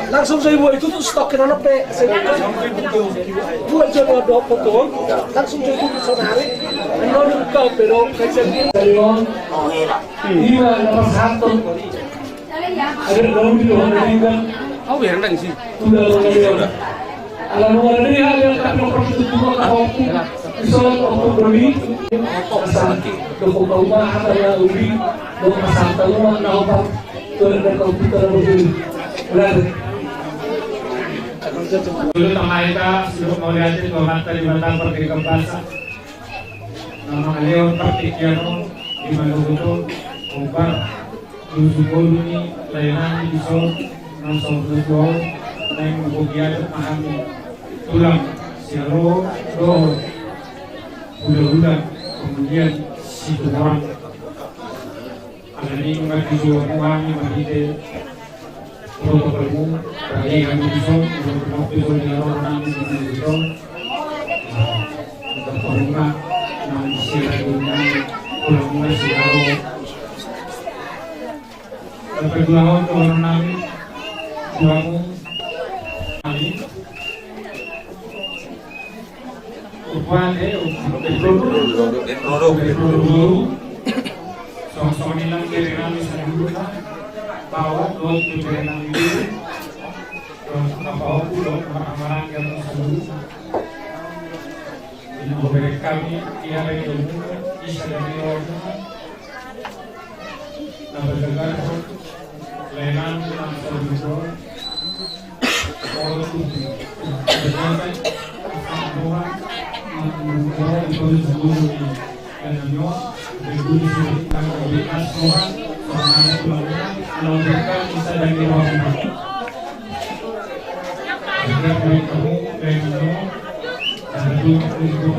Langsung saya buat itu tuh stokin anak pe. Buat jadi ada foto. Langsung saya tuh sonari. Anonim kau pero kayak Salon. Iya, nomor 1. Ada dalam video kan. Oh, biar nang sih. Udah. Alam luar negeri yang tak nomor 7 waktu. Isol untuk beli. Dokter rumah ada yang ubi. Dokter santa rumah nampang. Dan komputer berdiri. Berarti. Dulu tengah kita sebelum mau lihat itu mata di mata pergi ke pasar. Nama Leon Partikiano di Maluku, Umbar, Lusukul ini layanan di Sol, Nansol Lusukul, dan Bukiado Mahami, Tulang, Siro, Roh, Udah, kemudian Situang. Ada ini mengerti dua uang, mengerti protokolmu, bagi kami di Sol, untuk Sol di orang di Sol, untuk rumah. Sila dengan pulang Singaro. Dapat lawan orang nami, juamu, kami. Upan produk. Sama nilang kiri nami sendiri. Bawa dua kiri nami dulu. Bawa pulau marang yang sendiri. Ini kami ia lagi bisa dari orang nabajagan layanan dalam servisor orang tujuh berjalan semua orang itu sebelum dan nyo berdiri sekitar berikan semua orang keluarga kalau mereka bisa dari orang jika mereka dari nyo itu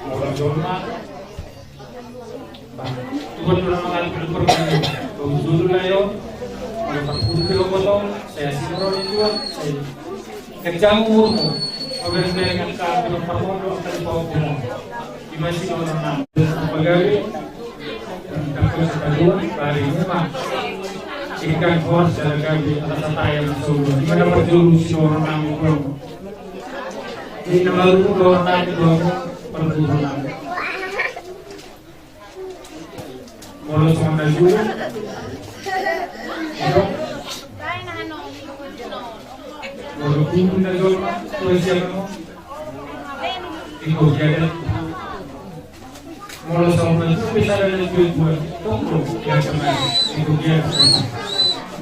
orang jorma tuan pernah mengalami perbedaan dulu lah yo kalau potong saya simron itu saya kerja umurmu agar dengan kalau permohonan dari bawah dimasih orang pegawai takut sekadua dari rumah ikan kuas jaga di atas tayar solo gimana perjuru si orang namu ini nama lu kalau nanti bawa perburuan. Kalau sama dulu, kalau pun dah jual, tu siapa? Ikut jadi. Kalau sama itu bisa ada jual buat tunggu yang sama ikut jadi.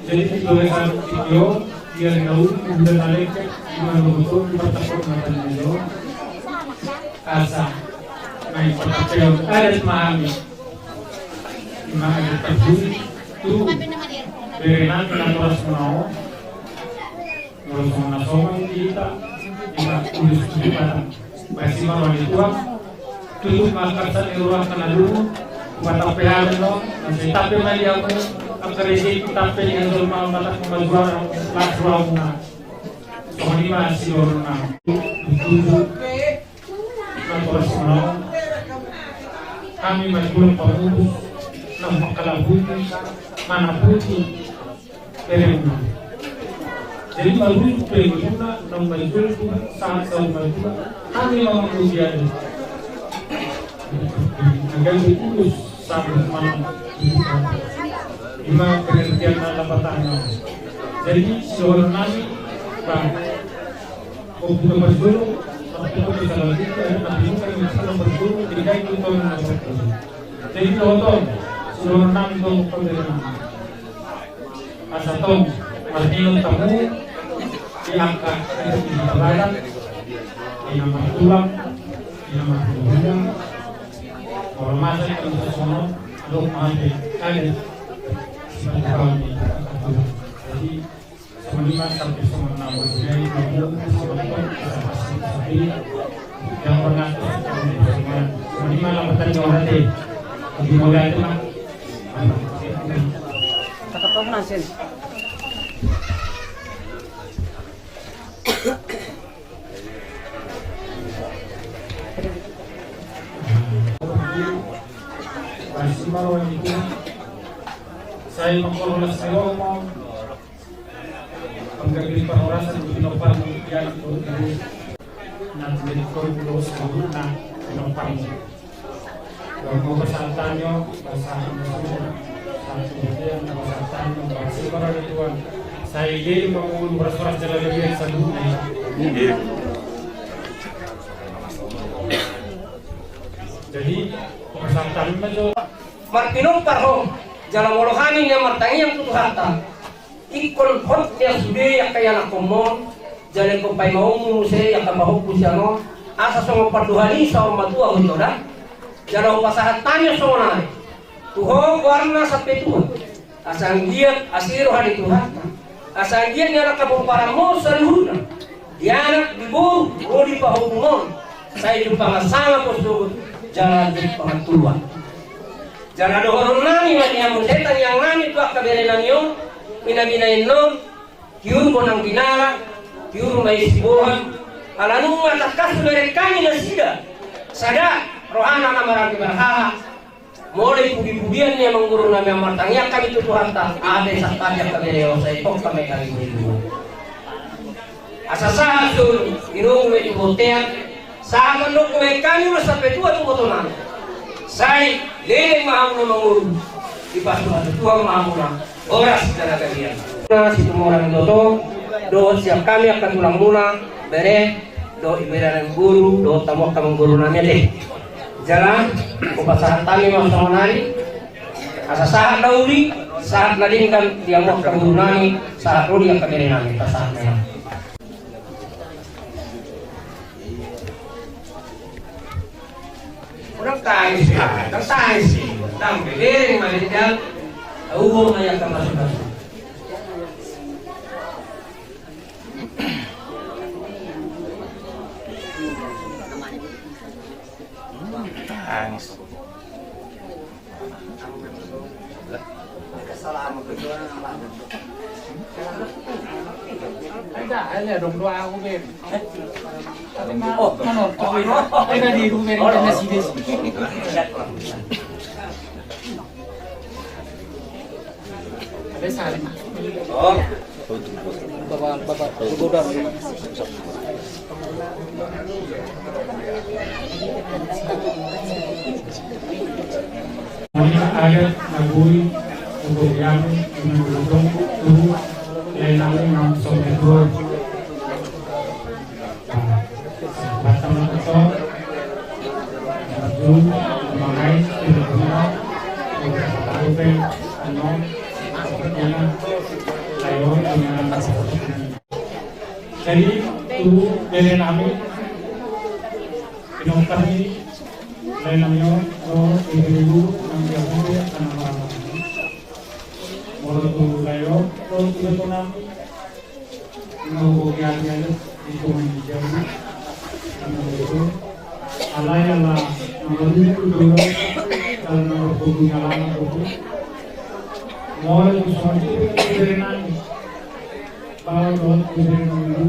Jadi kalau yang video dia tahu sudah naik gimana betul pertakut makan itu asa naik pertakut ada memahami terbunyi itu berenang dengan terus mau terus menasongan kita tidak tulis kita masih mau dituang tutup makan saat ruang kena dulu buat apa yang lo tapi mali aku akresi tapi yang dulu mau makan kemajuan langsung Lima Silorna dituju Nampol kami majulung pengurus nama kalabuti mana putih terima jadi majulung pengguna nama majulung saat tahun majulung kami mau ujian agar diurus sampai malam lima pengertian lapatannya jadi Silorna Bang, untuk berguru, untuk bisa lanjutkan, tapi bukan bisa berguru, tidak itu tahun masuk. Jadi tahun seluruh enam tahun pemberian. Asal tahun artinya tamu diangkat di barat, di nama tulang, di nama tulang, hormatan untuk semua, untuk mati, ada sebagai kawan ini. Jadi 5 sampai 6 berjaya yang pernah semua lambatan orang deh di mulai itu mah kata apa nasen masih mau itu Saya mengkolah seromo pagkakit parorasan ng pinopang yan ito nanti ko sa na pinopang kung mabasaltan nyo basahin mo sa tubuyan na basaltan nyo basahin para ituan sa hindi mga oras-oras na lalagyan sa luna jadi basaltan mo nyo Martinong parho jalan molohanin yang martangi yang tutuh harta ikon hot yang sudah yang kaya nak komon jalan kompai mau musai yang tambah kusano asa songo parduhani sama matua huntoda jalan pasahat tanya songo nai tuho warna sampai tuh asang giat asiru hari Tuhan asang giat yang nak kabung paramo salihuna dia anak dibu di pahumon saya jumpa sama posdo jalan di pengatua jangan dohor nani mati yang setan yang nani tu akka berenan yo mina non kiur konang dinara kiur mai sibohan alanu mata kasu berekani nasida sada rohana namarang berhaha mulai pudi-pudian yang mengguru nami amartangnya kami tutu harta ade saktarja kabereo saya tok kami kami beribu asasa sur irung me botean sa mandok kami ulah sampai tua tu botonan saya leleng mahamuna manguru di pasukan tuang mahamuna oras dana kalian situ orang doto do siap kami akan tulang muna bere do ibadah guru do tamu akan mengguru namanya deh jalan upasahan tami sama nari asa saat dauli saat ladingkan dia mau akan guru nami saat rudi akan bere nami pasahannya orang tangis dan berdiri melihat umum yang akan masuk. Tangis. Ada dong doa aku ber. Oh, mana? Ada di rumah ini nasi desi. Ada sari. Oh, Bapak godar. Ini ada naguri untuk yang mendukung tubuh lenang yang sobat batang itu jum mengenai ilmu beberapa anom yang layu dengan jadi tubuh dari kami minum kami lenangnya ibu yang biasanya karena Moro tu layo, tu tu nami, no kian itu menjadi, itu alay ala, nomor itu dulu, kalau nomor bukunya lama buku, moro tu sonti itu nami, kalau dot itu dulu,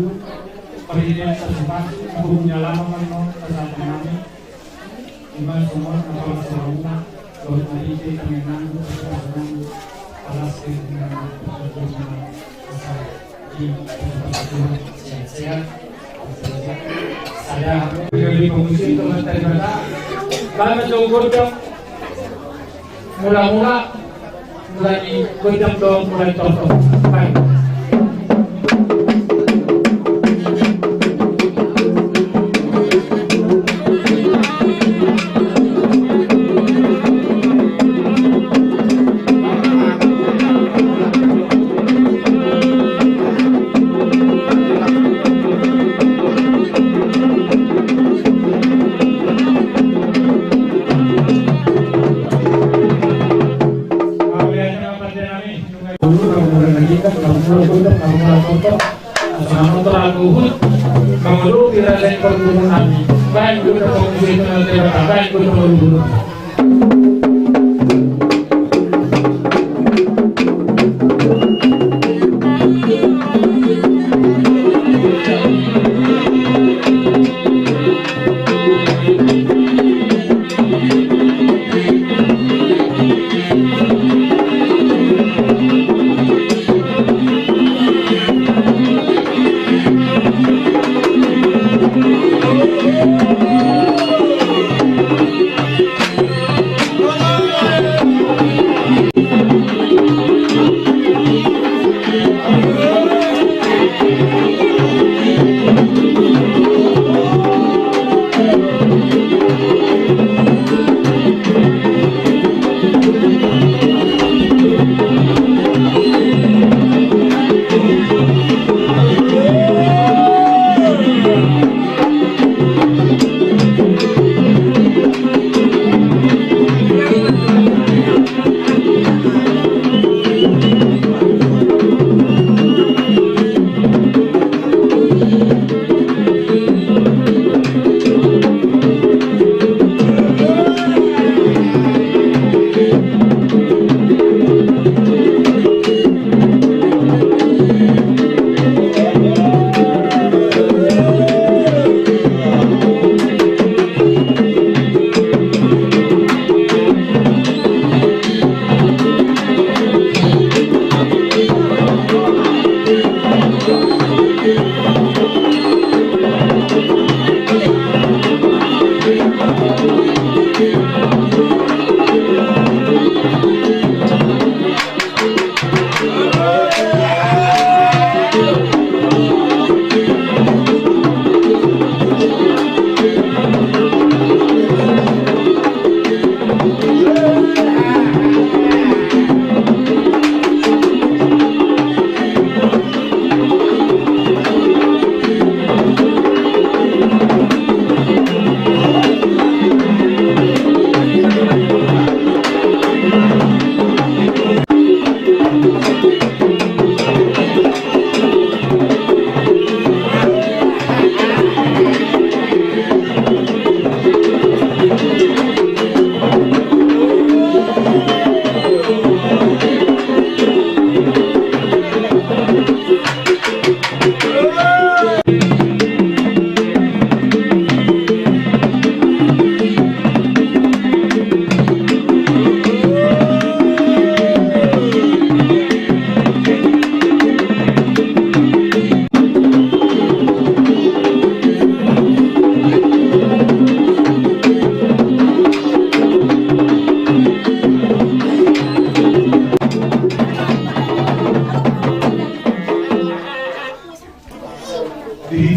perizinan tersebar bukunya lama kan kesal nami, iman semua kapal selama, dot hari itu mengenang kesalahan alas saya menjadi pengungsi untuk mencari mereka karena jauh jam mula-mula mulai jam dong mulai contoh baik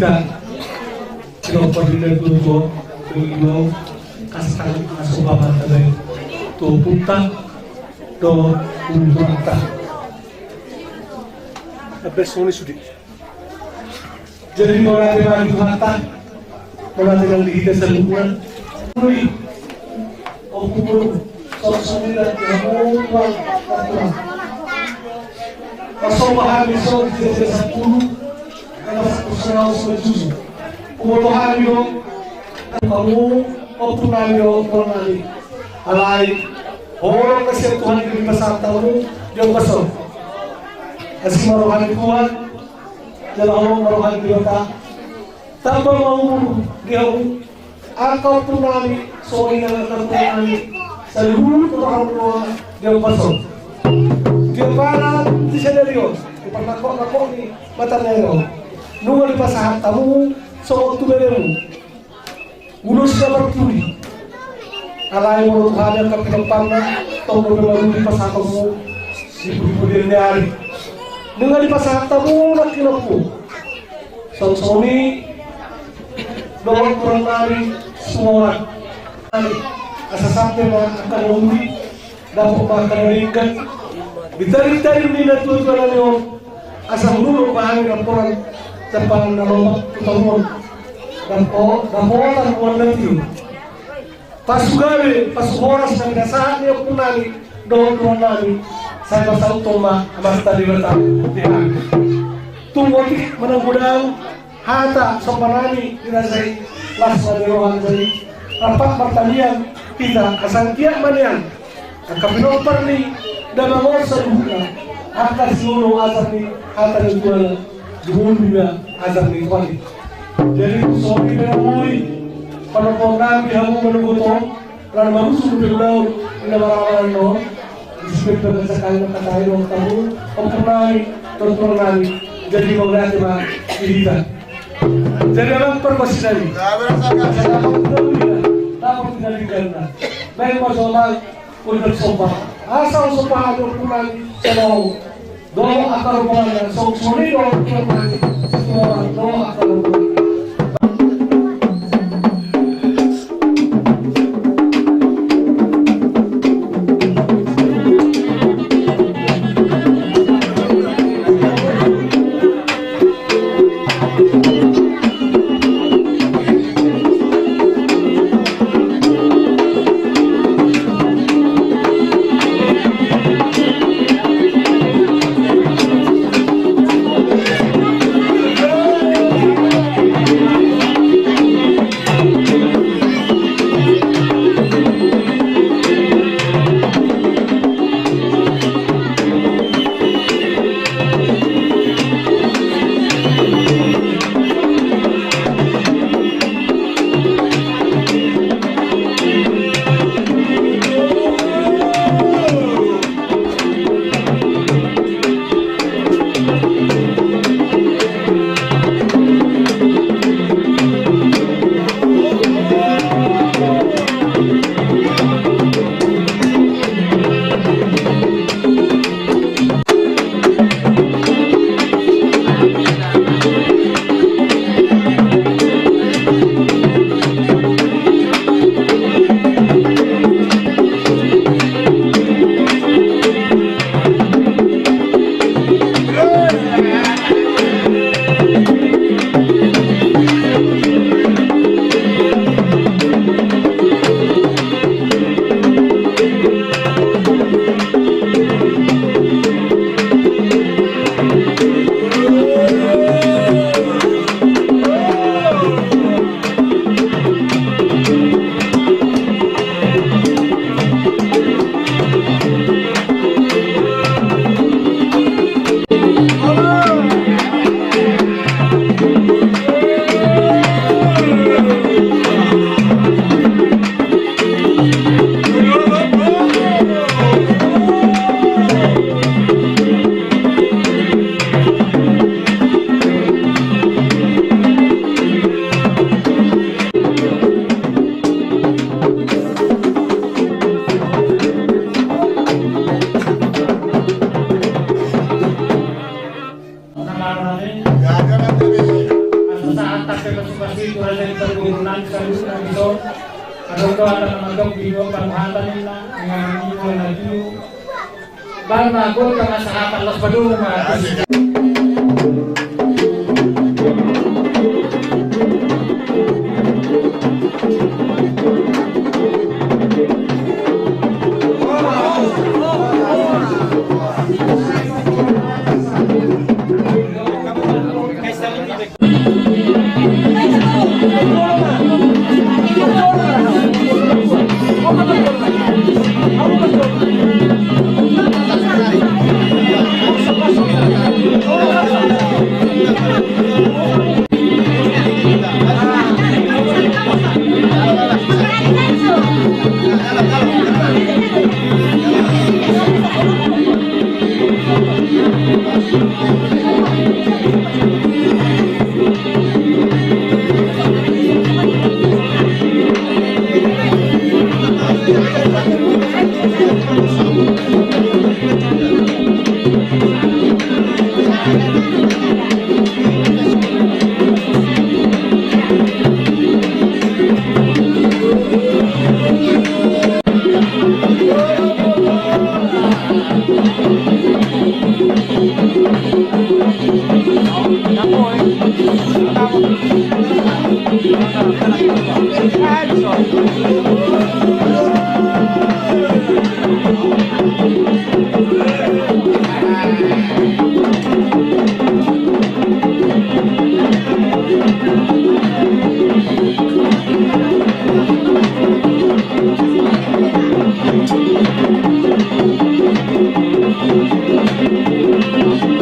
kita perdirian dulu beliau kasih masuk apa tadi tuh putar do punta habis soni sudah jadi orang yang dihantar orang yang dihidup seluruhan mulai okupur sosok dan kamu pasal bahan besok jadi 10 karena 100 kebutuhan yo kamu opunan yo konali alai orang kasih Tuhan di pasar tahu dia pasal kasih marohan Tuhan jalan Allah marohan kita tanpa mau dia akal punani soalnya akal punani seluruh orang dia pasal dia para di senario di pernak-pernak ni matanya yo nunggu di pasar tamu so tu beremu ulus dapat tuli alai mulut hanya kepimpinannya tong berbaru di pasar tamu ibu-ibu dari dengan di pasar tamu nak kinapu soni doang kurang lari semua asa sampai akan umbi dapat makan ringkat ditari-tari minat tu kalau asa dulu bahan laporan Jepang nama ketemu dan orang nanti pas horas dan dasarnya pun nani doang nani saya pasal toma amas tadi bertamu tunggu menang hata sopanani dirasai lasa dewan dari rapat pertanian kita kasangkian manian kapino perni dan mengurus seluruhnya akan seluruh asal ni hata jual Dunia azab ni kuali. Jadi sobi berumui pada program yang menunggu tong lalu masuk ke dalam ilawaran no disebut sekali kata itu tahu ompurnani jadi mengerti mah kita. Jadi orang perkosidari. Dapat tidak dikenal. Baik masalah untuk sopa. Asal sopa ada ompurnani selalu. Doa akar rumahnya, semua doa akar rumahnya. ada menganggap video perhatan nila ngani mo na video. Bal magol ka masahapan los padung Thank you.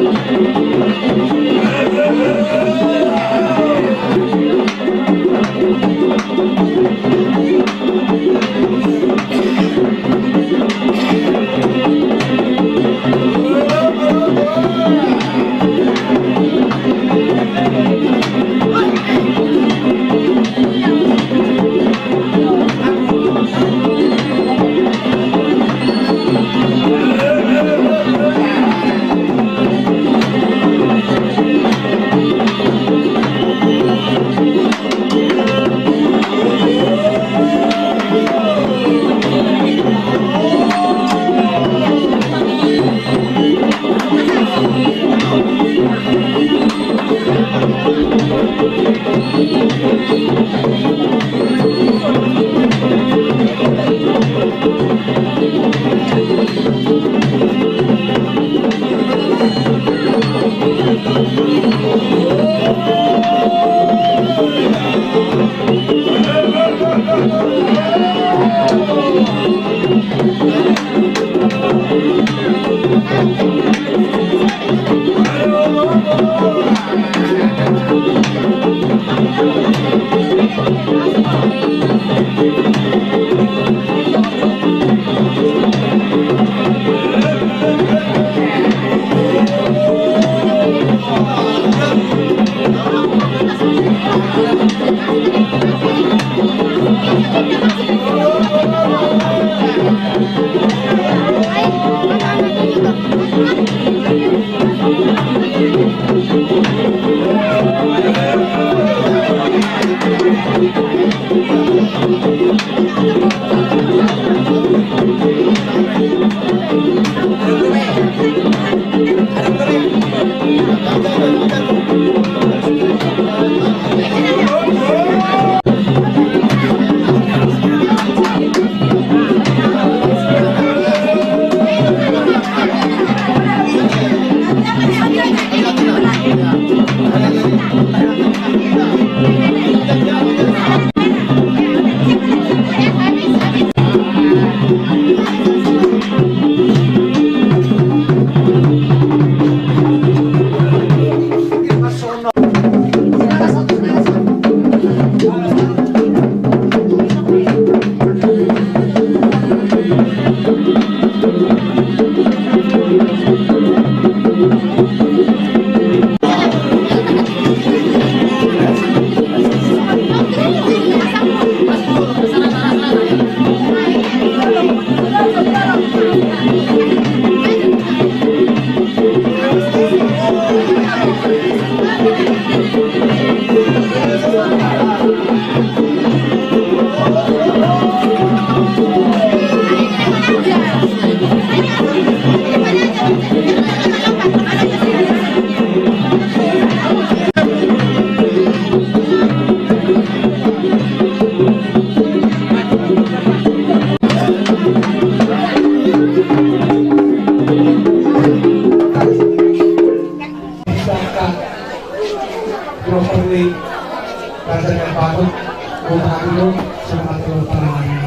Panginoon sa ating pangalan.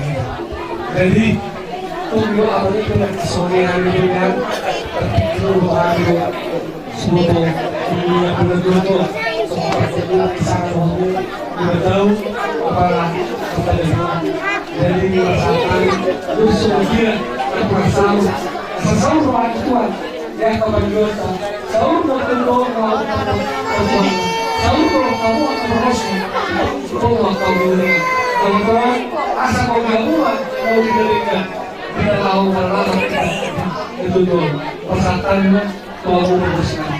Jadi, kung yung ako nito nagkasorehan nyo yan, at pinuluhan nyo, sumo, hindi ako nagluto, sa pagkakulat sa ako, daw para kapalaman. Jadi, masakan, gusto mo dia, at masasaw, masasaw mo ang tuwan, kaya kapag-yota, saur mo tulo, saur mo kamu at marosmo, ito ang kamunin. Teman-teman, asa kau gabungan, mau diberikan, kita tahu karena itu tuh persatannya mau memutuskan.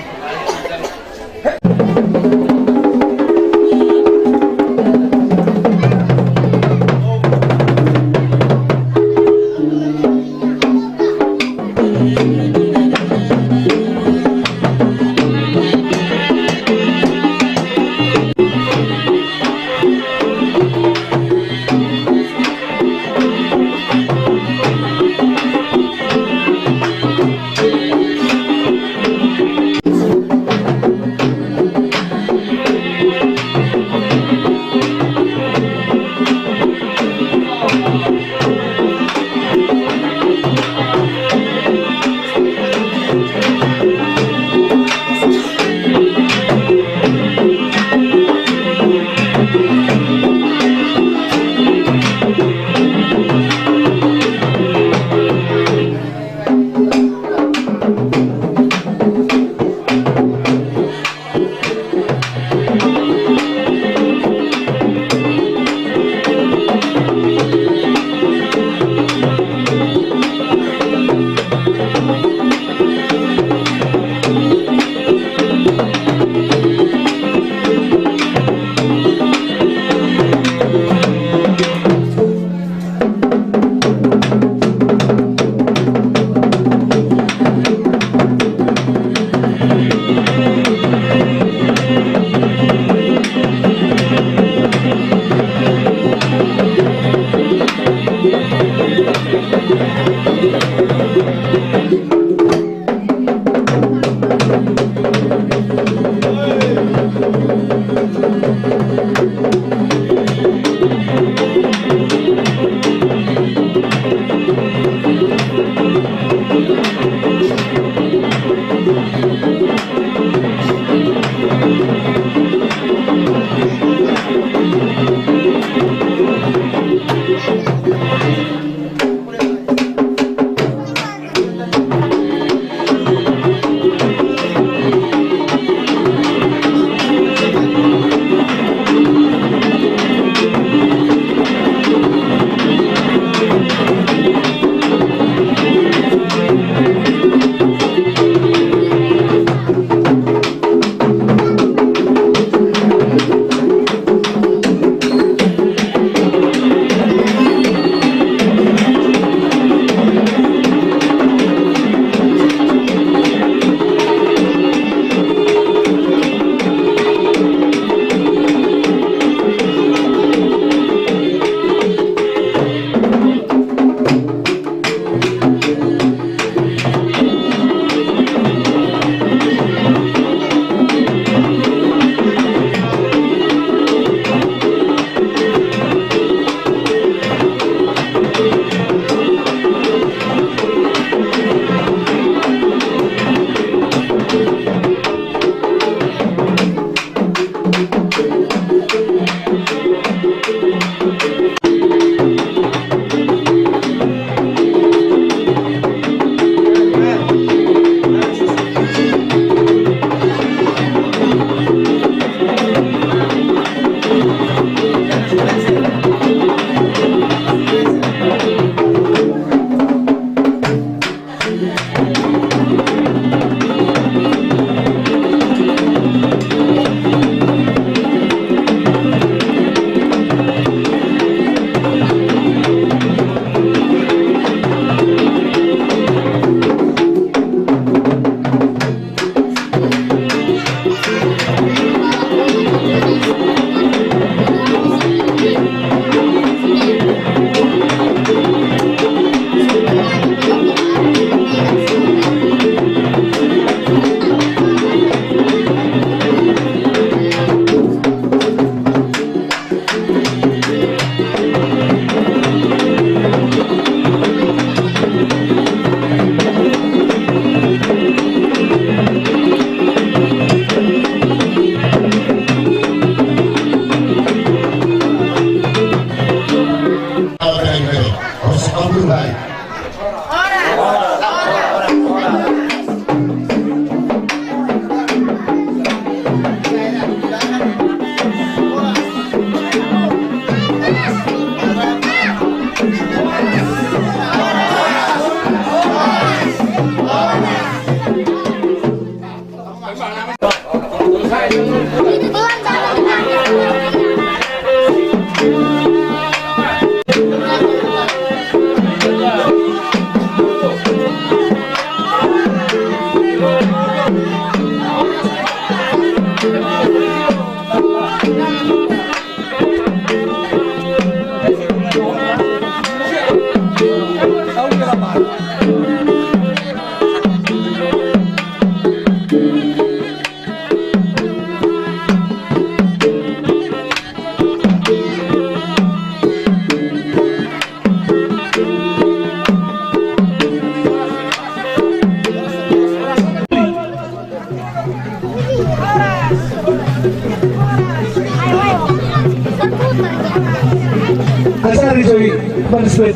kembali sweet.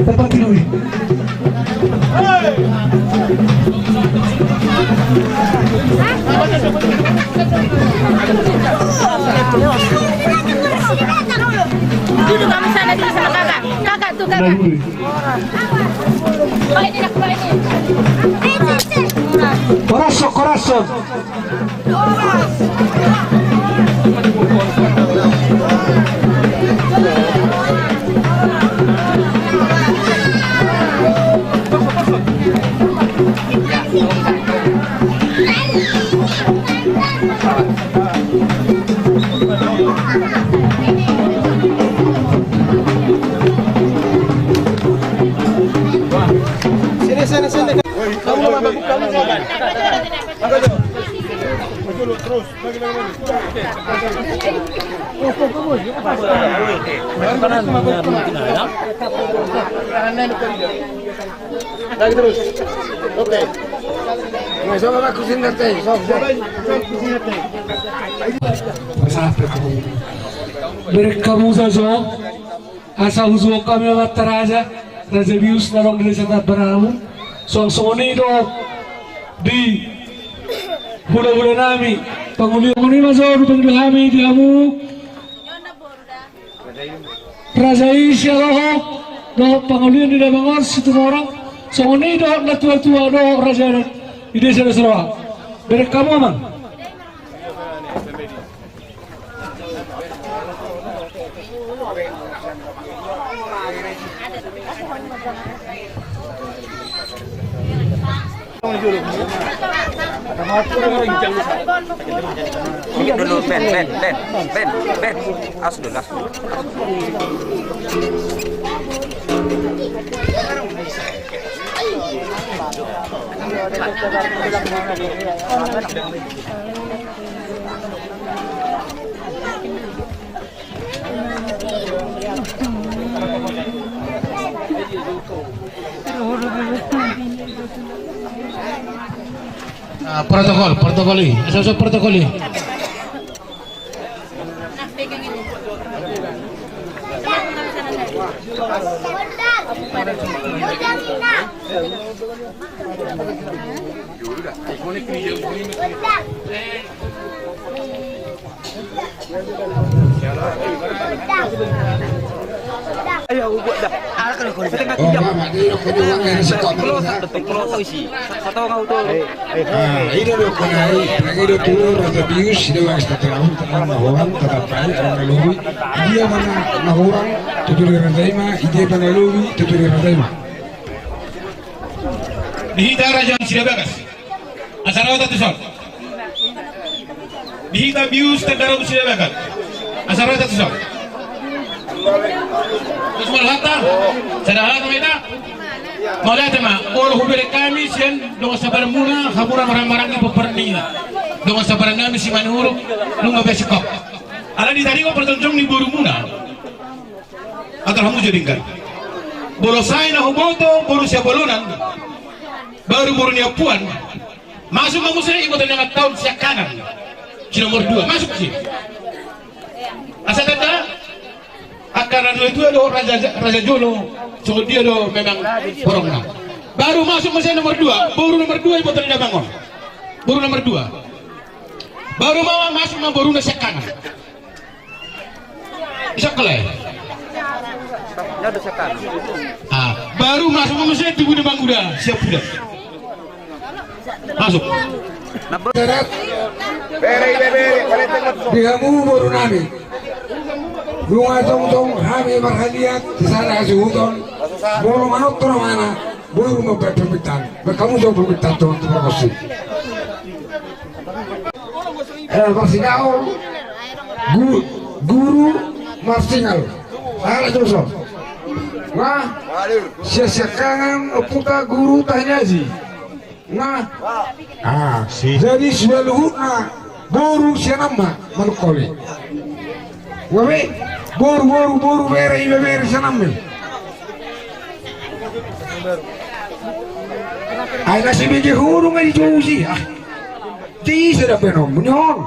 Tepat tidur. Dulu kamu sana dulu sama kakak. Kakak tuh kakak. Oh ini nak bawa ini. Corazón, corazón. Sini. Kamu mau apa buka? Terus, lagi. Lagi terus. Oke. Sama aku sini teh. Berkamu saja. Asa usul kami mataraja. Raja Bius narong dili sa baramu. So sonido di hula-hula nami Pangulian Mazor Panggilami diamu Raja Isya loho do Pangulian di Bangor situ orang sonido na tua-tua do Raja di desa Sarawak. Berek kamu aman. Dulu Ben. As dulu. Protokoli. Asal protokoli. Dihita Raja Sidabagas Asarawa Tatusol Dihita Bius Tendaro Sidabagas Asarawa Tatusol Terus malhata Sadahat Meta Maulah tema Oro hubere kami Sian Donga sabar muna Hamuran marang-marang Ibu perninya Donga sabar nami Si manhuru Lunga besikop Ala di tadi ko pertonjong ni Buru muna Atau hamu jadingkan Borosai na huboto Boru siya bolunan baru niya puan masuk kamu saya ikut dengan tahun siap kanan si nomor 2 masuk sih asal kata akaran itu ada Raja Jolo so dia do memang borongna baru masuk mesin nomor 2 baru nomor 2 ikut dengan bangun baru nomor 2 baru mau masuk mau baru siap kanan bisa kelai baru masuk mesin tubuh demang kuda siap kuda masuk Dihamu baru nami Bunga tong hami marhadiat di sana asuhuton bolo manok toro mana baru mau berpemitan berkamu jauh berpemitan teman-teman kosi Marsingal guru Marsingal ala joso wah sia-siakan oputa guru tanya sih nah jadi sudah luhutna boru sianama manukoli wawe boru bere sianama ay nasi biji huru ngai jusi di sudah penom munyon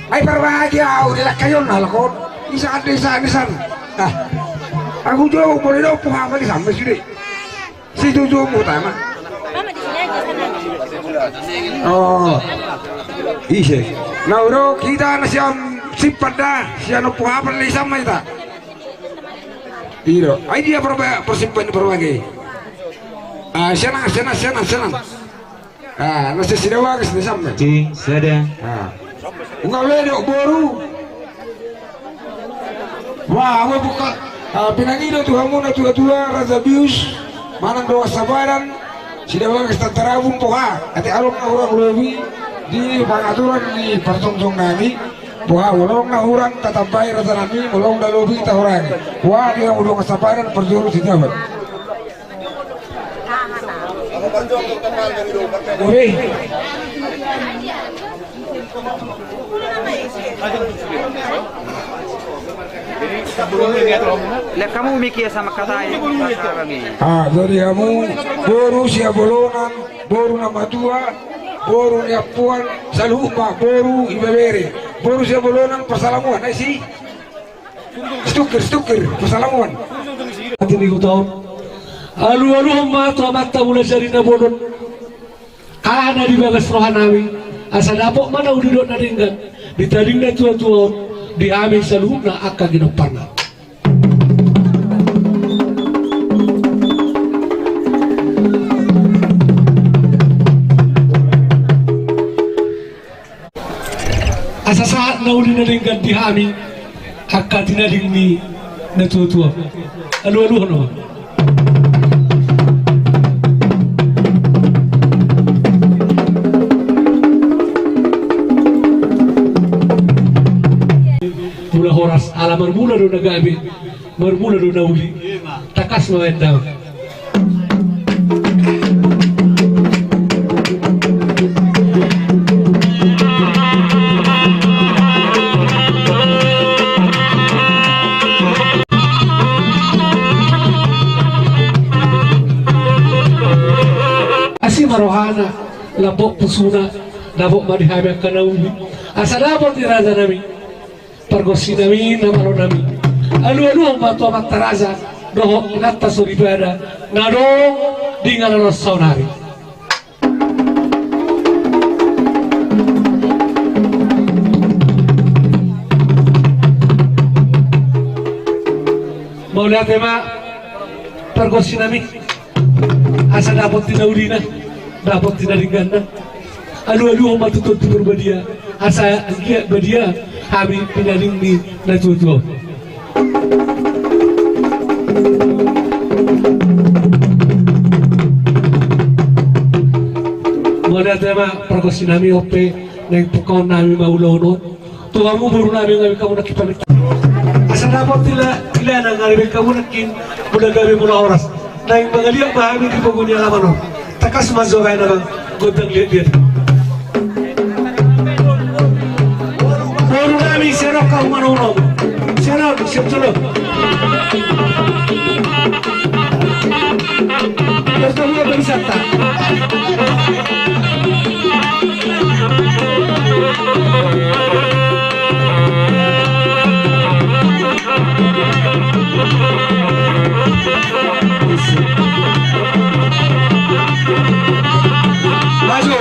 ay berbagi au dilakayon halakon isa ade isa anisan Aku jauh boleh dong puha kali sampai sini. Si tujuh mau tanya. Mama di sini aja sana. Oh, iya. Nah, udah kita nasiam simpan dah. Siapa puha beli sama kita. Iya, dia persimpan berbagai. Senang. Nasi sidawa ke sini sampai. Cing, sudah. Enggak boleh baru. Wah, aku buka. Pinangido tuh kamu na tua rasa bius. Manang doa sabaran. Sidawa ke tantarabung poha. Ati alok na orang lebih di pangaturan di pertongtong nami. Poha ulong na orang tatabay rasa nami. Ulong na lebih tahuran. Wah, dia udah kesabaran perjuru sidawa. Oke. Lihat kamu mikir sama kata ini. Jadi kamu boru siap bolongan, boru nama tua, boru nyapuan, salupa, boru ibebere, boru siap bolongan persalamuan, sih. Stukir, persalamuan. Nanti minggu tahun. Alu mata mula jari na bodon. Kana di bagas rohanawi. Asa dapok mana udidot na ringgan. Ditaring na tua-tua. Diambil salubna akka ginoparna. Asa saat na uli na ringgan dihami. Akka tinaling ni na tua-tua. Alu no. Mula horas alaman mula do nagabi marmula do nauli takas mawenda asi marohana labok pusuna labok madihami kanauli asa labok diraza nami pergosi nami namalo nami alu mato mataraza doho natta suribada nado dingana no saunari mau lihat tema pergosi nami asa dapat dinaulina dapat dinaringana alu matutut berbadia asa gia badia kami pinaling ni natuto. Mula tema pergosi nami ope nang pukaw nami maulaunon. Tuwamu buru nami ngayon kamu nakipalik. Asa dapat tila nang ngayon kamu nakin mula gabi mula oras. Nang mga bahami di pagunya lamano. Takas mazogay na bang godang liat. Serok kau manunom, serok siap dulu. Bertemu berwisata. Maju.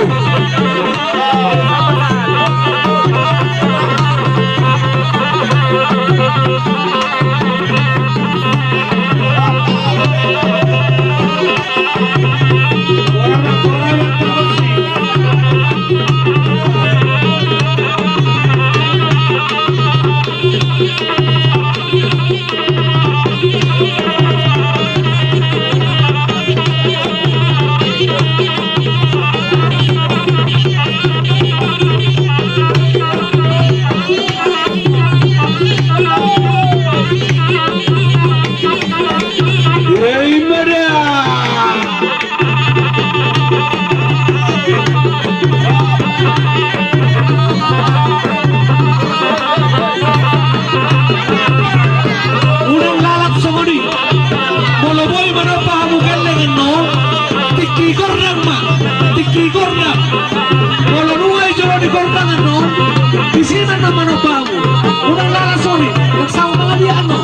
Di sini nama bamu, udah lalas soni, yang sama dia no.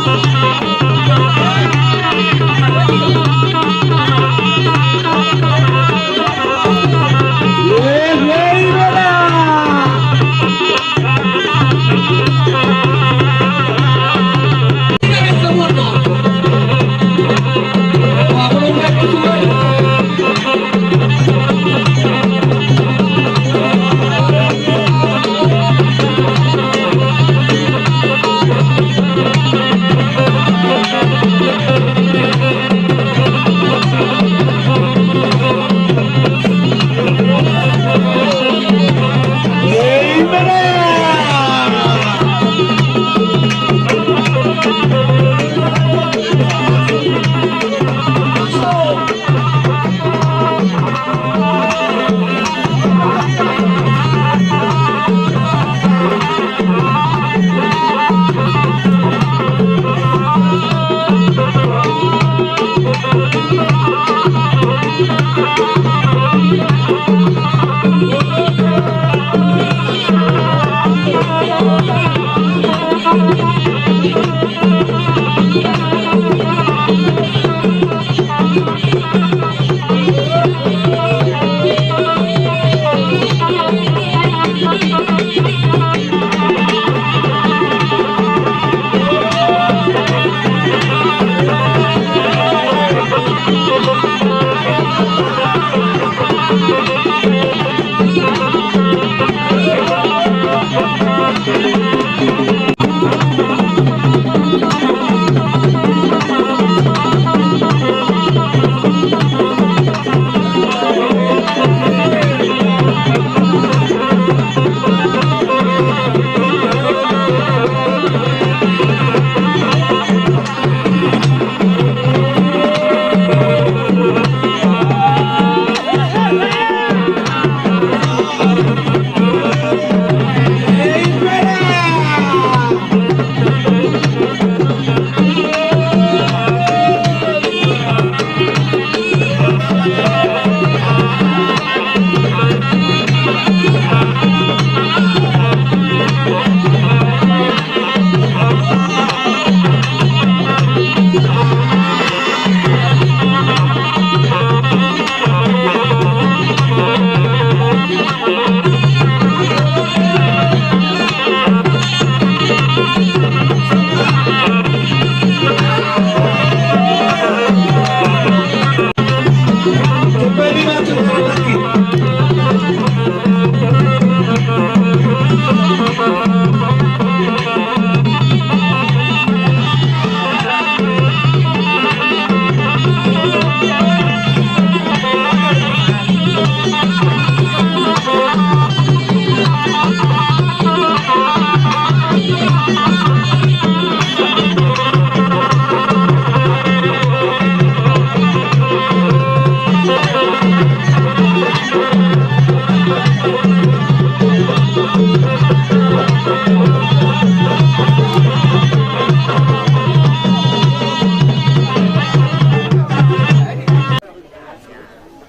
Pwede natin malaki.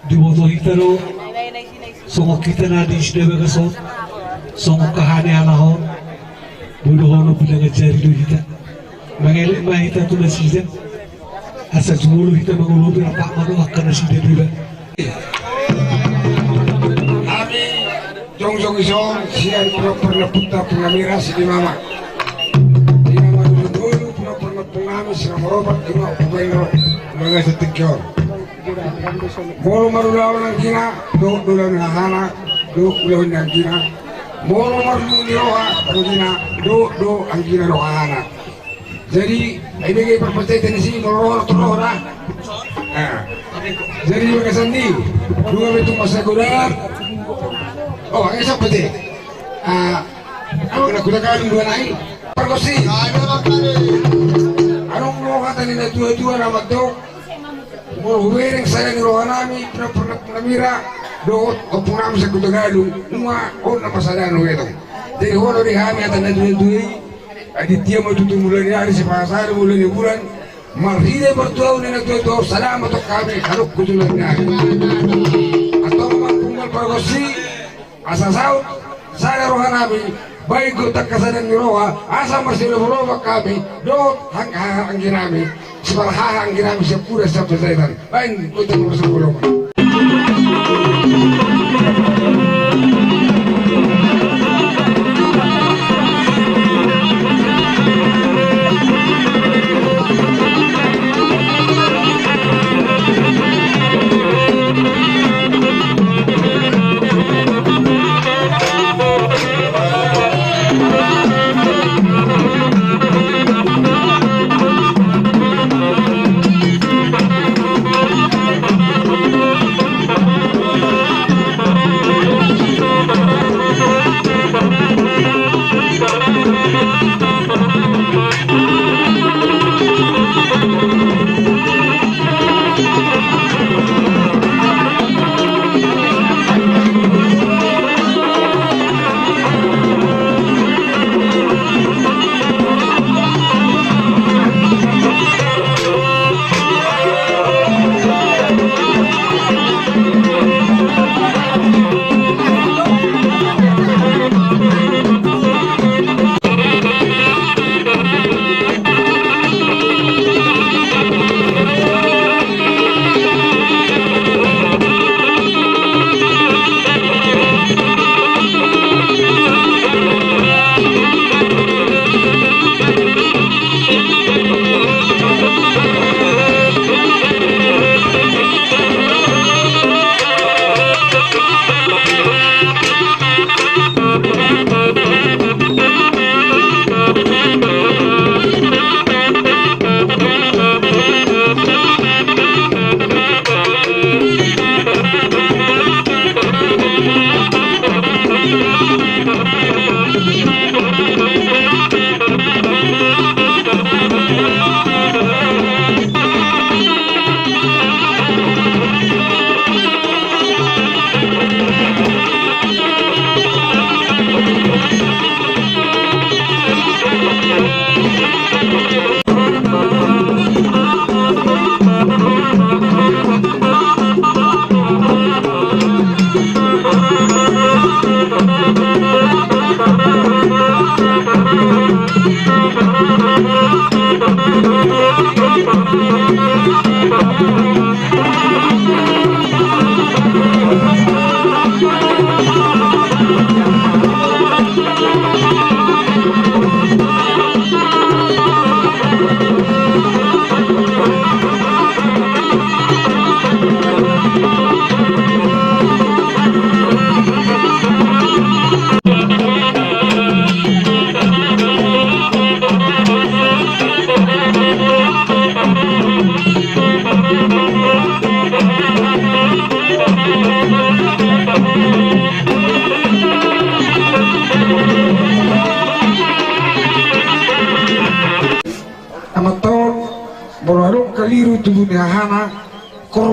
Diboto hitaro songo kita na di sida bagaso songo kahane alaho budo hono bila ngajari do hita mangele ma hita tu na sida asa jumulu hita mangulu bila pak mano akana sida diba Kami jong isong siyan pernah puta pengamira si mama. Di mama dulu pernah pengamis si marobat kena pemain mga setikyor. Moro marulaw ng gina, do lang hana, do ulo ng gina. Moro marulaw ang gina, do ang gina do hana. Jadi ay bigay pagpatay si moro tulora. Jadi mga sandi, dua betul masaguran. Oh, ang isang pati. Ano nagkutagalong dua naik? Perkosi. Anong lokatan nila dua-dua na magdok? Huwering saya ni rohanami pernah doot o punam sa kutagalong uma o na pasadano ito. Jadi hono di kami atan na dua-dua aditya mo tutumulan niya si pasar mulan ni bulan marhide bertuaw ni nagtuaw salamat o kami harap kutulan niya. Atau mampungal perkosi asasaw saya rohanami baik ko takasanan ni roha asa marsilo roha kami doot ang ginami sebalaha ang ginami siya pura sa pasaytan baik ko tanong sa kulong.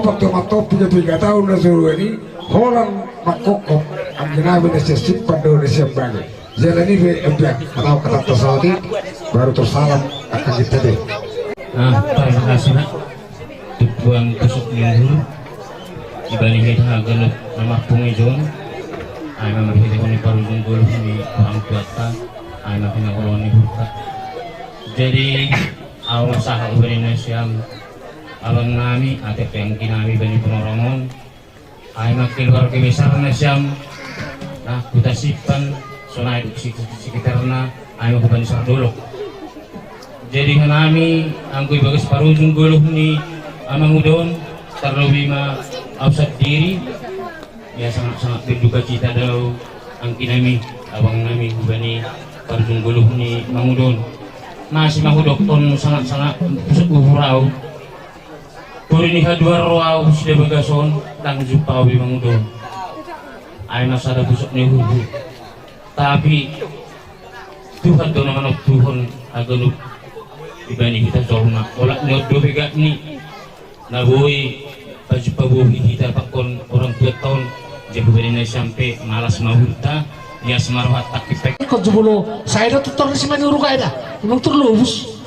waktu matop 3 tahun na suruh ini Holland makokok ang ginamit na siya simpan daw na siya bagay. Jalan ini biar atau kata tersawati baru tersalam akan kita deh. Terima kasih nak. Tujuan tusuk minggu dibanding kita agak nama pengejon. Ayo memang kita koni parujung gulu di orang tua. Ayo makin koloni buka. Jadi awal sah Indonesia abang nami atau yang kinami bani penorongon. Ayo makin luar besar nasiam. Nah kita simpan sonai sekitarna ayo ke bani dulu. Jadi kami angkui bagus parujung gulu ni amang udon terlebih ma ausat diri ya sangat berduka cita daw ang kinami abang nami bani parujung gulu ni mangudon. Nah si mangudok ton sangat pusat uhurau. Puri ni kadua roau sudah bagason dan jupau di mangudon. Ayo nasada pusat ni huhu. Tapi Tuhan doa nama Tuhan agak dibanding kita corona olak nyodo bega ni naboi baju pabuhi kita pakon orang tua tahun jago berina sampai malas mahurta ya semaruhat tak efek Kau jebolo saya dah tutor si mani uruka dah memang terlubus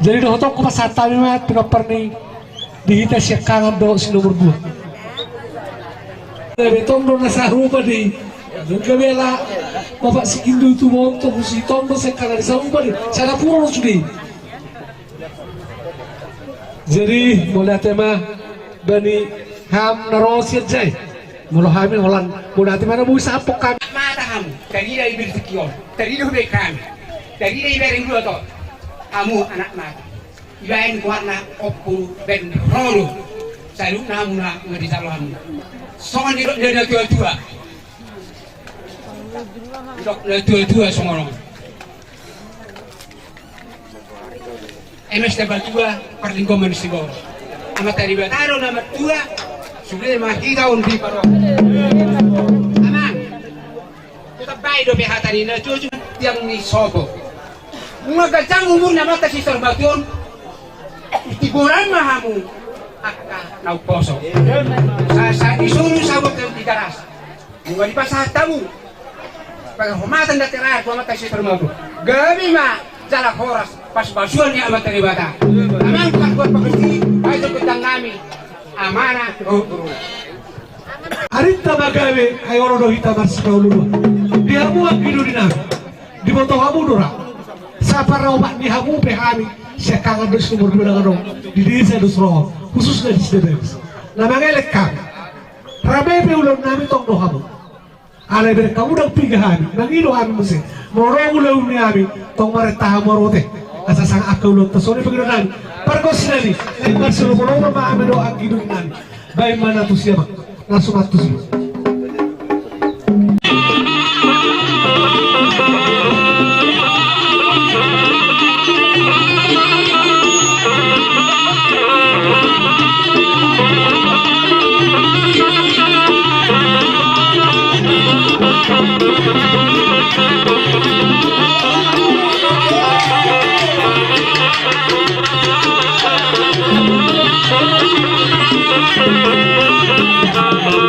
jadi dah hotok ko pasata mi mat pinapar ni dihita siya kangan do si nomor 2 betong do nasa rupa di Gabela bapak si Kindu itu mau untuk si Tombo sekarang di sana bari cara puro sudah jadi mulai tema bani ham narosi jai mulu hamin holan mulai tema na buisa apok kami Mataham, tadi dari bersekion, tadi dah bekan, tadi dari bering dua tu, kamu anak mata, ibain kuatna opung ben rolo, saya lu namu nak ngedi saluhan, soalnya dia tua-tua, dia tua-tua semua orang. MS tebal tua, perlingkuman si bawah, amat tadi bertaruh nama tua, sudah mah kita undi paro. Kita baik do pihak tadi na cucu yang ni sobo. Ngagajang umur nama kasi serbatun. Tiburan mahamu akka nau poso. Sa disuruh sabot yang digaras. Mungkin di pasar tamu. Penghormatan dan terakhir amat kasi serbatun. Gabi ma jala horas pas basuan ni amat tadi bata. Amang bukan buat pekerti, baik do petang kami. Amanah. Arinta magawe ay oro do hita marsi kaululu dia buat gidurina di boto hamu dora sa para obat ni hamu behami siya kangan do sumur dua ngano di desa do sro khusus na disdebes na mangelek ka rabe pe ulon nami tong do hamu ale ber kamu do pigahami nangilo ami musi moro ulo ni ami tong mare tahamorote asa sang akaulon to sone pagirana parkosinani ay marsulo bono ma ami do agidurina bay mana tu siapa langsung atus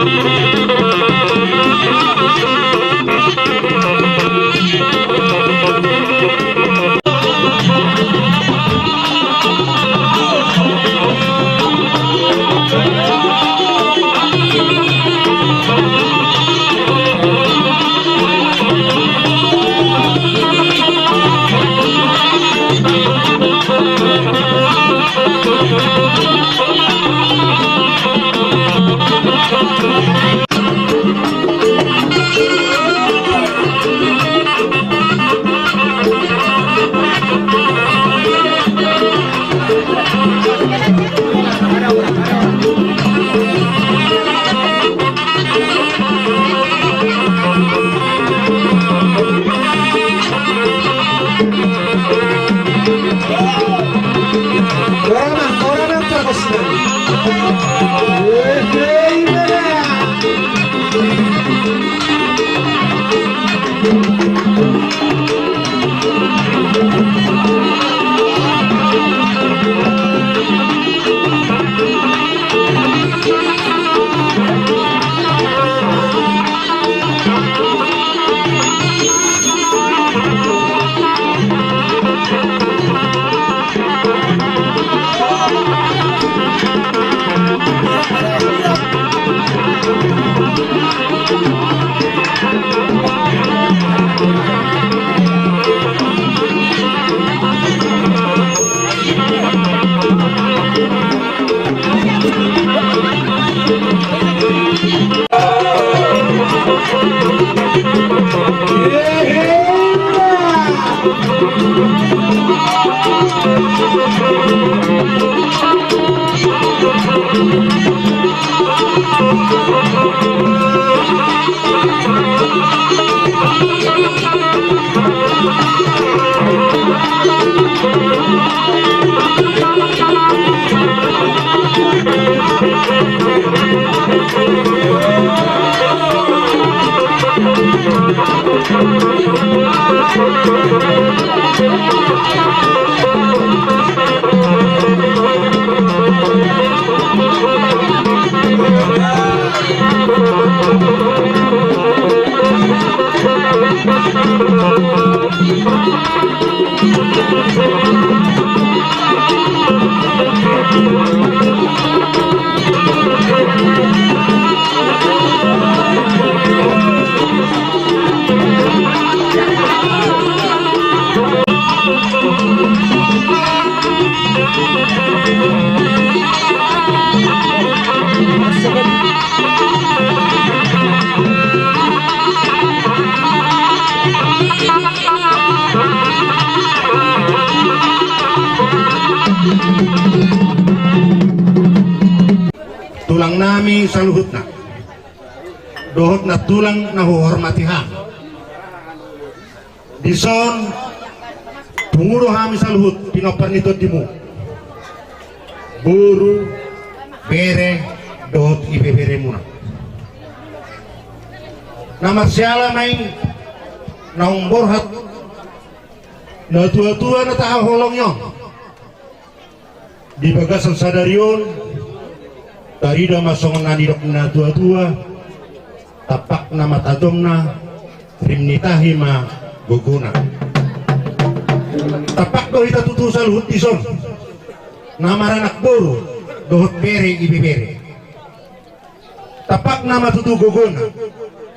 Thank you. Tulang nami saluhutna dohot na tulang na hormatihan dison pungudo hami saluhut pinoparnito dimu buru bere dohot ibebere muna nama siala may naung borhat na tua-tua na tahaholong yon di bagasan sadarion tarida masongan nanidok na tua-tua tapak na matadom na rimnitahi ma guguna tapak do hita tutusal hutison na maranak boro dohot bere ibibere tapak na matutu guguna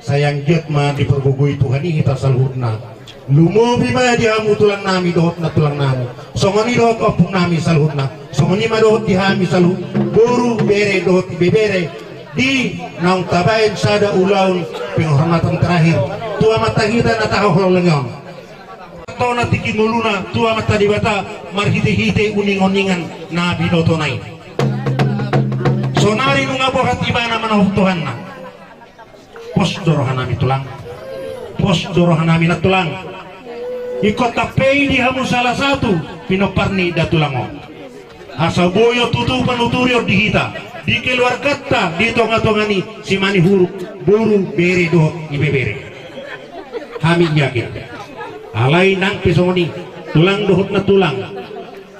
sayang jet ma dipergugui Tuhan hita salhut na lumubi ma dihamu tulang nami dohot na tulang nami songoni dohot opung nami salhut na songoni ma dohot dihami salhut buru bere dohot ibibere di naung tabain sada ulaun penghormatan terakhir tua mata kita na tahu lengon atau na tiki muluna tua mata dibata marhite-hite uning-uningan na binoto nai sonari nunga bohat ibana manahuk Tuhan na pos dorohan nami tulang pos dorohan nami na tulang ikot tapei di hamu salah satu pinoparni da tulango asa boyo tutu panuturio di hita di keluar kata di tonga-tongani si mani huruf buru bere dohot ibebere kami yakin alai nang pisoni tulang dohot na tulang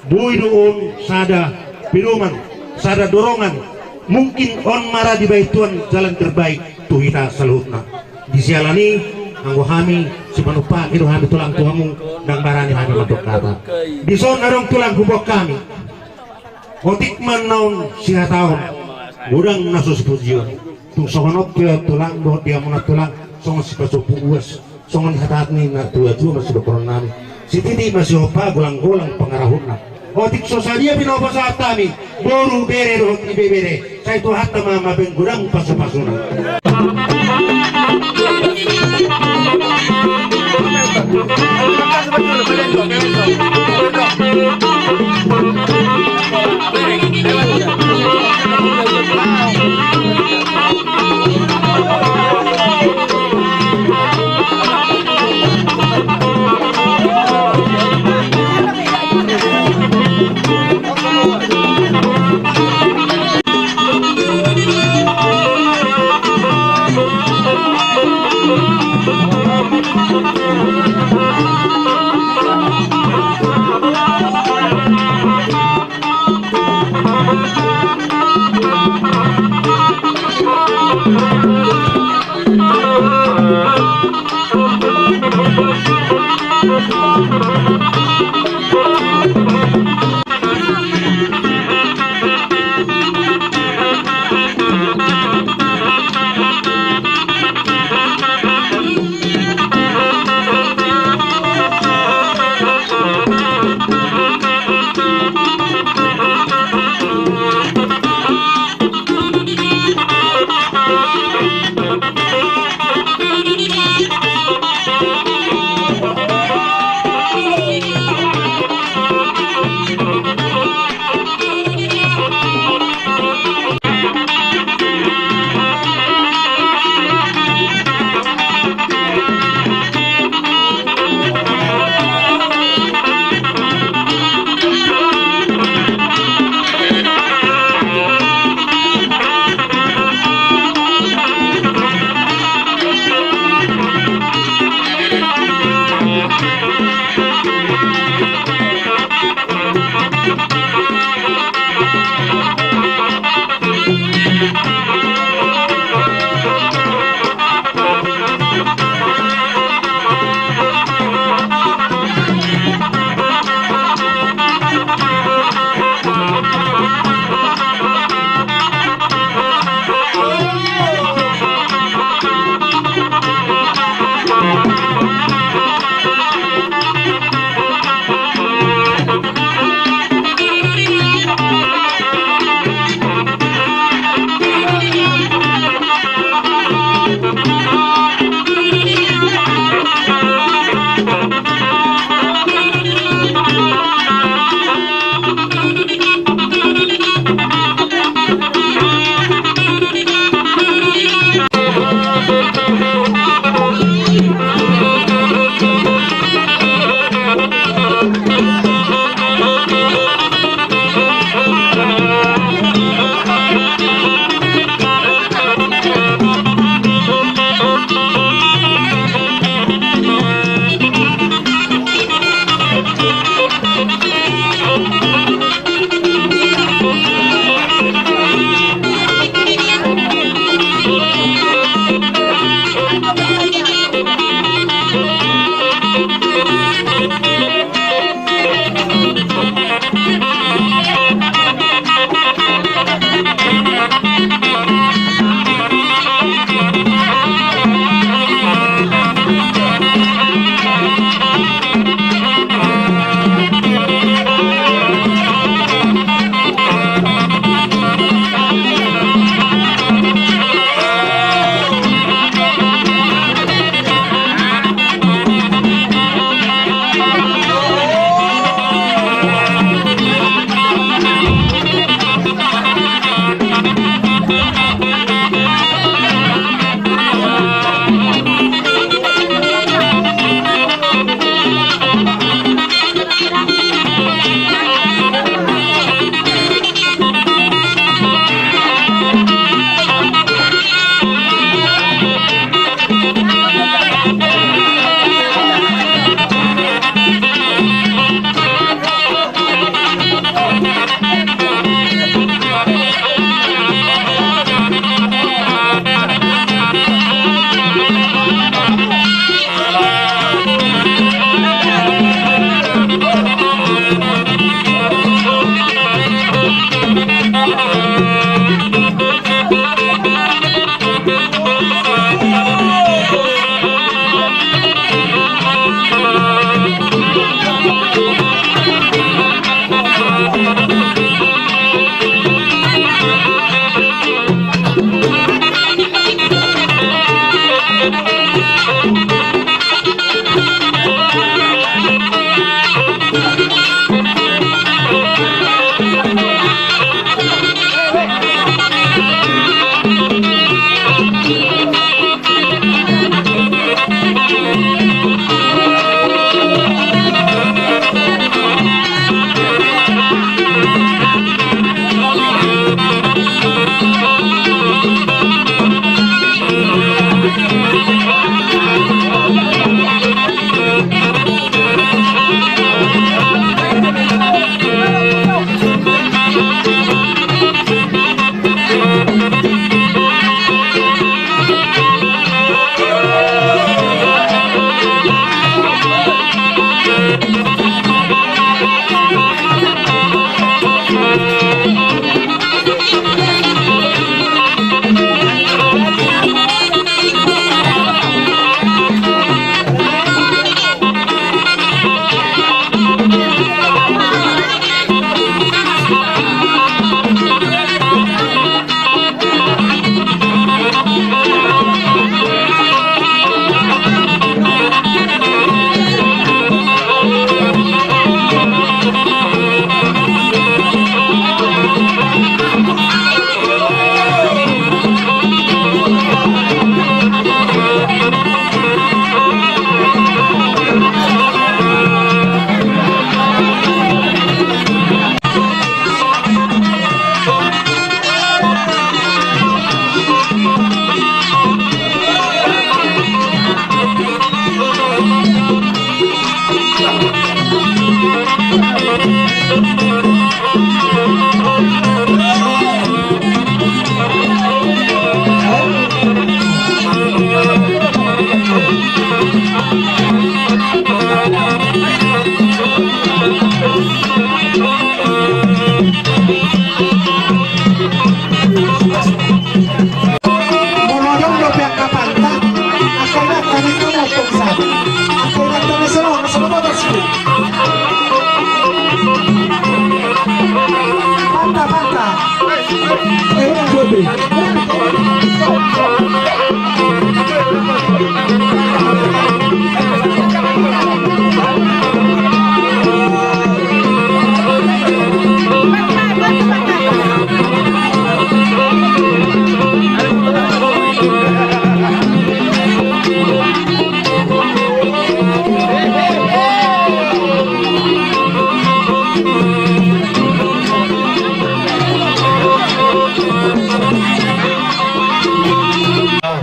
bui doon sada pinuman sada dorongan mungkin on mara di baituan jalan terbaik tuh hita saluhutna di sialani anggo kami si manupa itu kami tulang tuamu dan barani kami untuk kata di son arong tulang hubok kami otik manaun siya taon udang nasus pujian tung songonop dia tulang dohot dia muna tulang songon si pasupu uas songon hatat ni na tua-tua masih dokoron nami si titi masih opa gulang-gulang pengarahuna otik sosadia binoba saat kami boru bere dohot ibebere saya itu hatta mama benggudang pasu-pasuna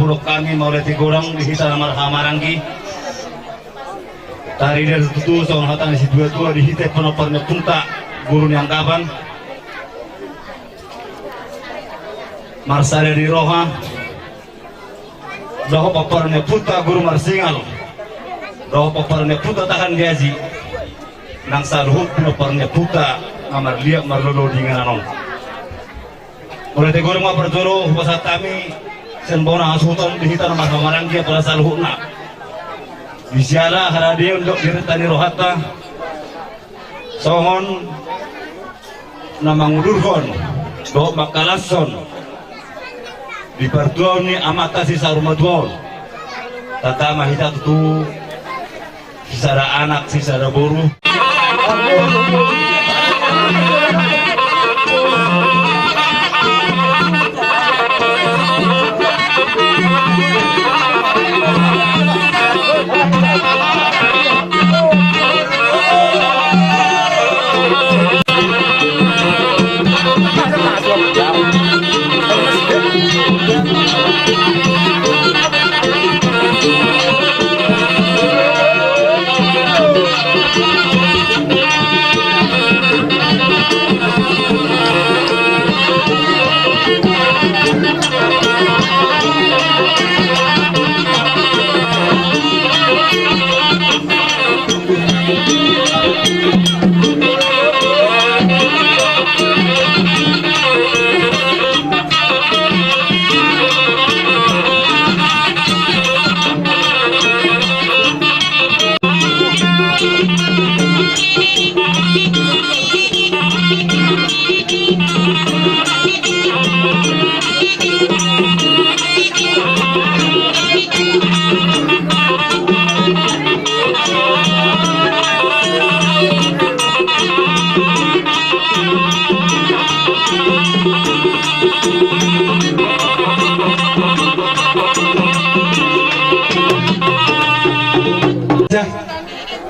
bulok kami maulai tigorang di hita maranggi. Tari dia tutu soal hatang si dua di hita penoparnya punta guru yang kapan. Marsale di roha. Roho paparnya puta guru marsingal. Roho paparnya puta tahan gaji. Nang saluhut penoparnya puta amar liak marlolo dinganon. Mulai tegor ma perjoro pasat kami senbona asuton di hitan mas maranggi pada saluhutna. Bisiala haradi untuk diretani rohata sohon namangudurkon do makalason di pertuan ni amata si sarumadwon tata mahita tu sisara anak sisara boru.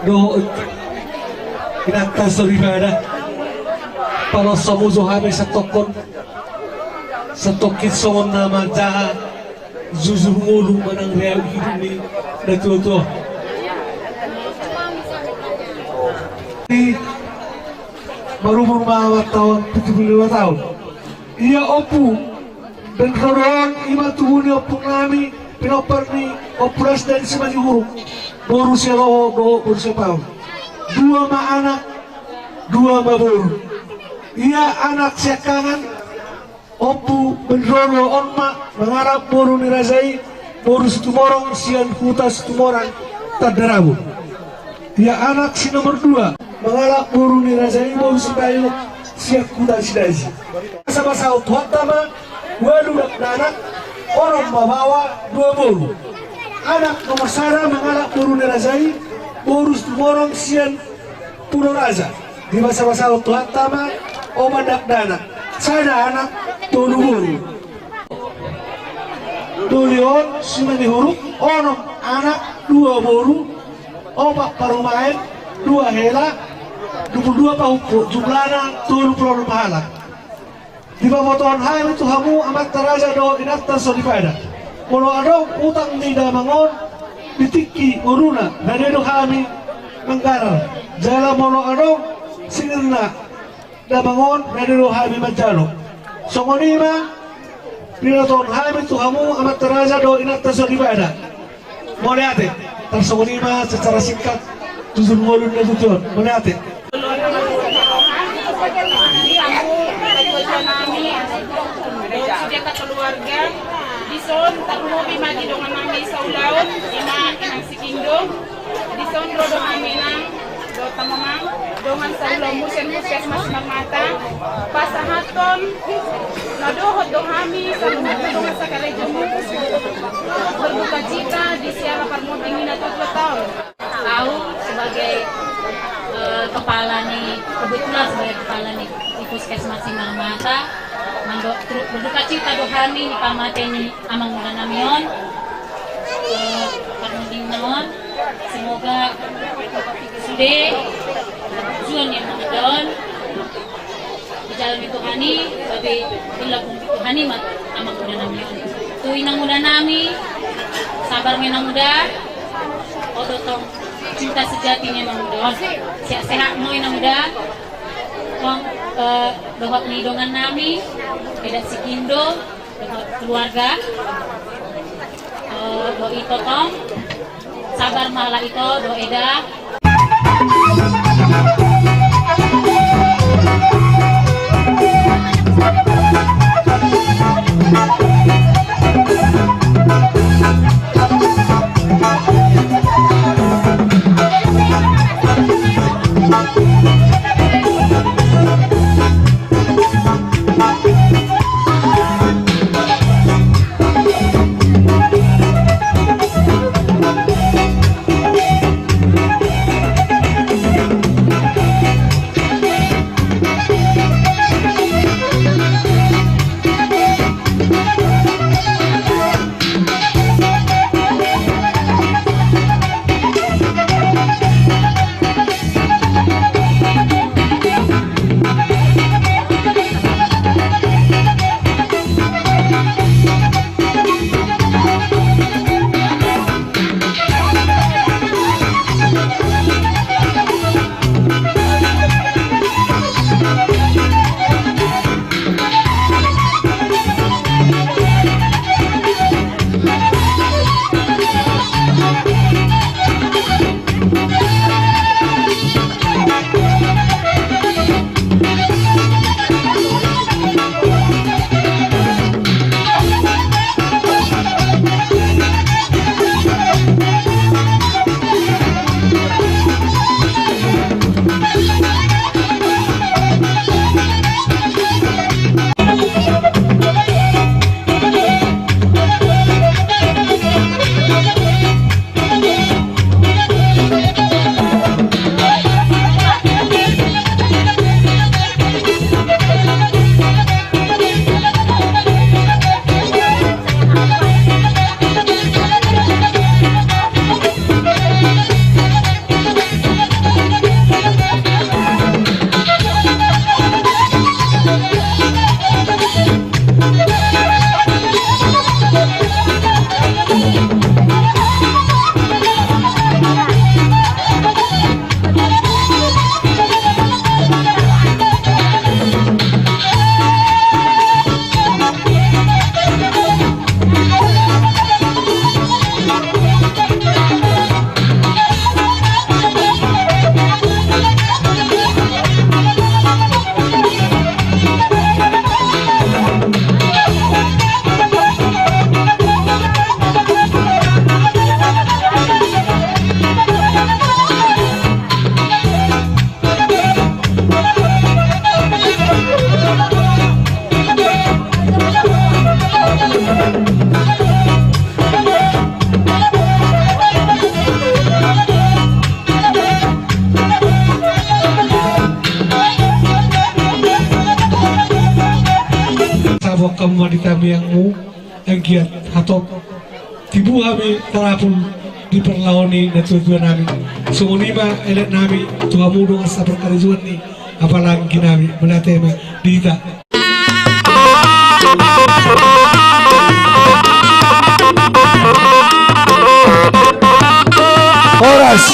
Do kinanta soribada para samuzo hame sa tokon sa tokit somon nama jaha zuzur ngulu manang real hidup ni natuto ni baru berumah tahun 75 tahun ia opu dan koron ima tuhuni opu nami pinoperni opulas dan semaju huruf boru selo boru sepau dua ma anak dua ma boru ia anak sekangan opu bendrono onma mengarap boru nirazai boru setumorong sian huta setumorang tadarabu ia anak si nomor dua mengarap boru nirazai boru sebayu siak huta sidaji masa-masa utuhatama walu anak orang bawa dua boru anak nomor sara mengalak boru nerazai borus tumorong sian puno raza di masa-masa Tuhan tama omadak dana saya anak tolu boru tulion simani huruf onom anak dua boru obat parumain dua hela 22 pahupu jumlahnya 20 pahala di pamoton hai itu hamu amat teraja do inata sodifada kalau ada utang di damangon ditiki uruna dari do kami mengkaral jala mono ada singirna damangon dari do kami menjalo songonima pinaton hai itu hamu amat teraja do inata sodifada moliate tersongonima secara singkat tuzun ngolun na tujuan moliate sudah keluarga dison tak mobi magi dengan mami saulaut inang sikindo dison rodo mami nang do tamamang dengan saulau musen mas mata pasahaton nadohot do kami saluhut dengan sakale jemu berduka cita di siara parmoting na 2 tahun tahu sebagai kepala nih kebetulan sebagai kepala nih Puskesmas Mata berduka cita dohani ni pamateni amang namion parmuting naon semoga sudah tujuan yang mengadon berjalan itu hani tapi bila pun itu hani mat amang namion tu inang muda nami, sabar menang muda, odo tong cinta sejatinya inang muda. Sehat mo inang muda, kong dohot ni dongan nami, beda sikindo, dohot keluarga, do ito tong, sabar mahala ito, do eda. Kamu wanita yang giat atau tibu kami terapun di perlawanan dan tujuan kami. Semunima elet kami Tuhan mudah asa perkarizuan ni apalagi kami menatema dita. Horas.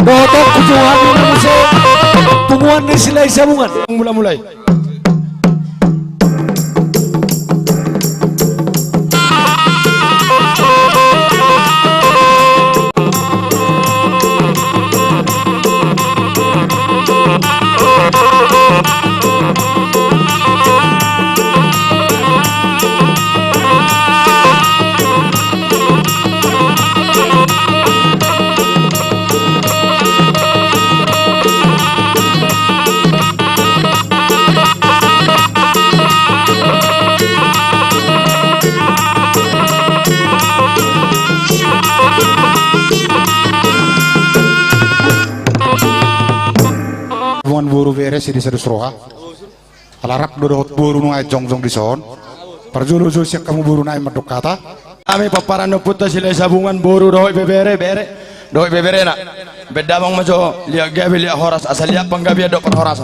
Botok kujuan ni musuh. Tumuan ni silai sabungan. Mulai. Buru beres di sedus roha alarak dodot buru nungai jongjong di son perjulu siak kamu buru naik medok kata kami paparan no puta sila sabungan buru doi bebere nak beda bang majo liak gabi liak horas asal liak panggabi dok per horas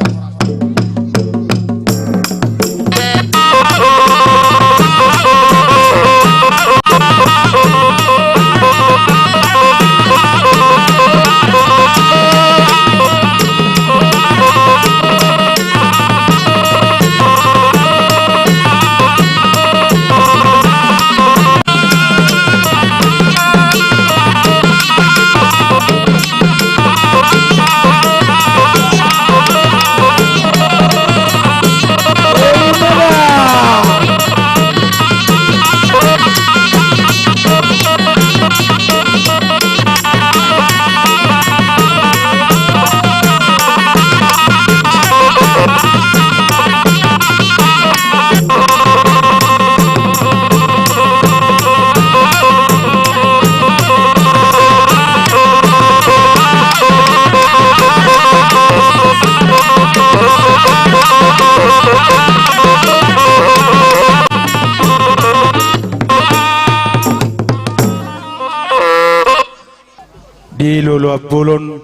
di lolo bolon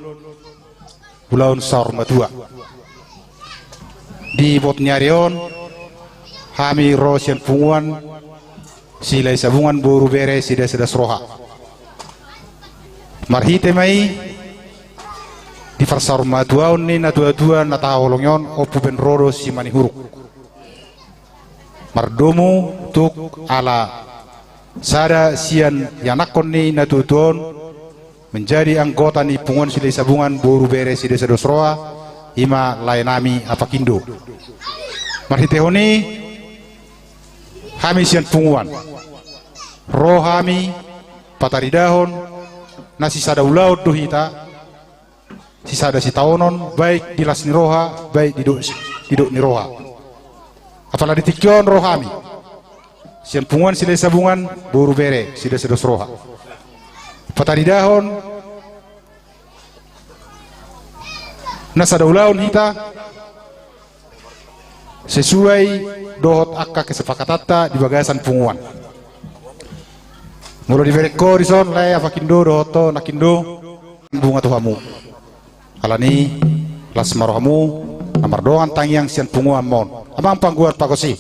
Pulauan Saurmatua di bot nyarion kami rosian punguan silai sabungan boru bere sida roha marhite mai di Saurmatua ni na dua na taholongyon opu ben rodo si manihuruk mardomu tuk ala sada sian yanakon ni na tutuon menjadi anggota ni punguan silai sabungan boru bere sida roha ima layanami apakindo marhite honi kami sian punguan roh kami pataridahon nasi sada ulau dohita si sada si taonon baik di las ni roha baik diduk ni roha apalagi tikyon roh kami sian punguan silai sabungan boru bere sida roha pataridahon nasa daulaun hita sesuai dohot akka kesepakatata di bagasan punguan mulu di bereko rison lay apakindo dohoto nakindo bunga tuhamu alani las marohamu amar doan tangyang sian punguan mon amang pangguan pagosi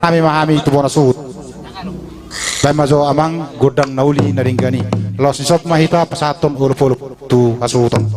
kami mahami itu bona suut bay mazo amang godang nauli naringgani los isop mahita pasaton ulup-ulup tu asuton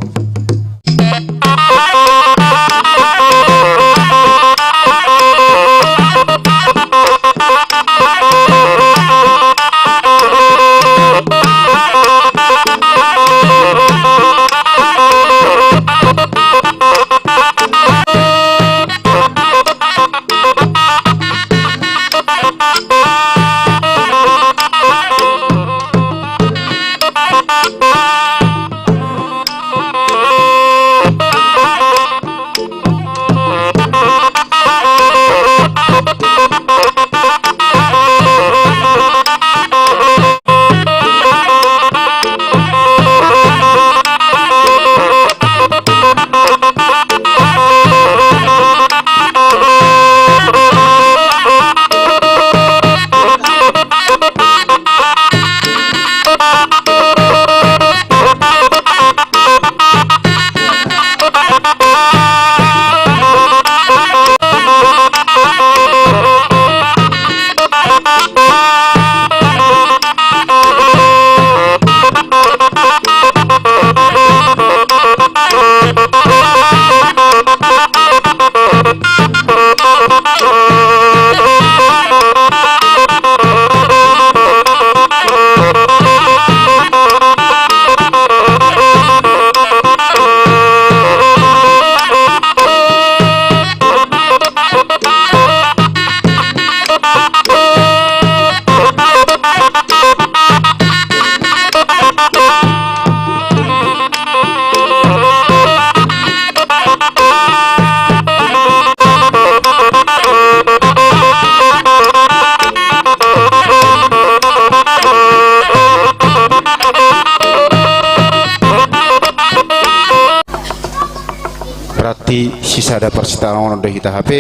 berarti sisa ada persitaan udah kita HP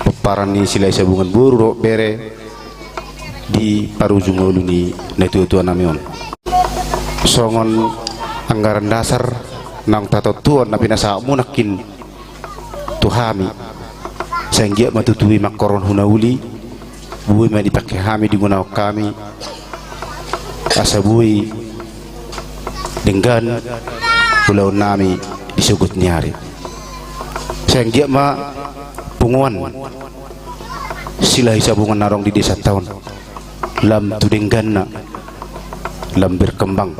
peparani silai sabungan buru bere di parujung uluni netu tuan namion songon anggaran dasar nang tato tuan napi nasa munakin tuhami sehingga matutui makoron hunauli bui ma dipakai hami di gunau kami asabui dengan pulau nami disugut nyari sehingga ma punguan silai sabungan narong di desa tahun lam tudengganna lam berkembang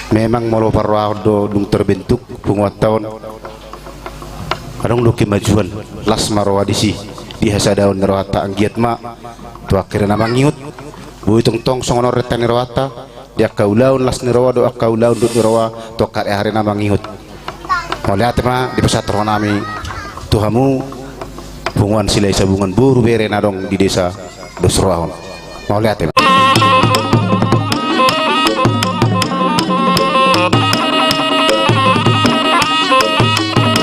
memang molo parwado dung terbentuk punguan tahun adong do kemajuan las marwa disi di hasa daun rawata anggiat ma tu akhirnya mangiut bui tong songono retan rawata dia kaulaun las nirawa do kaulaun do nirawa to kare hari na mangiut oleh atma di pesat nami tuhamu punguan silai sabungan buru bere nadong di desa Dosroahon oleh atma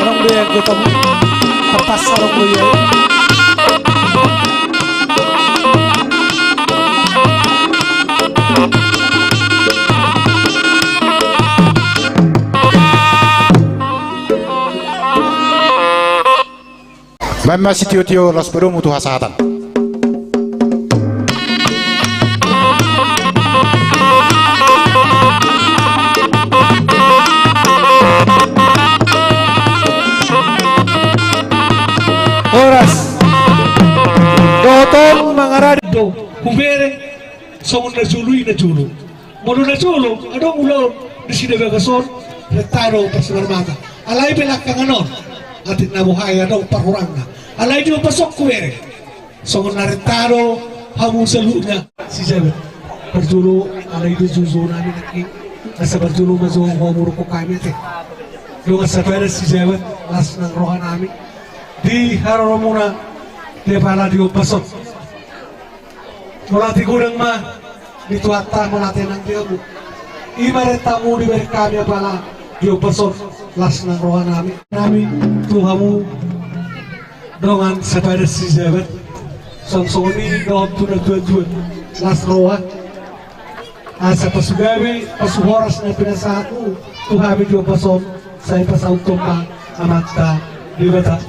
orang dia ketemu kertas sarung dia Mama si tio los perum mutu hasatan. Oras. Dotong mangarado kubere songon na julu. Mono na julu adong ulon di sini gagason retaro pasarmata. Alay belak kanganon atit na buhay adong parurang na. Alay di pasok kubere songon na retaro hamu salunya si Jabe. Berjulu alay di juzu na naki nasa berjulu mazo homur ko kami te. Yung sa pera si Jabe las ng rohan namin di haroromuna de pala di pasok. Mulati gudang mah dituata mulati nang diamu. Ibarat tamu di balik kami pala di pasok las ng rohan namin Tuhamu dengan sepeda si Jabat songsoni doon tujuan las rohan asa pasugawi pasuhoras na pinasatu Tuhami di pasok saya pasau tumpa amata di bata.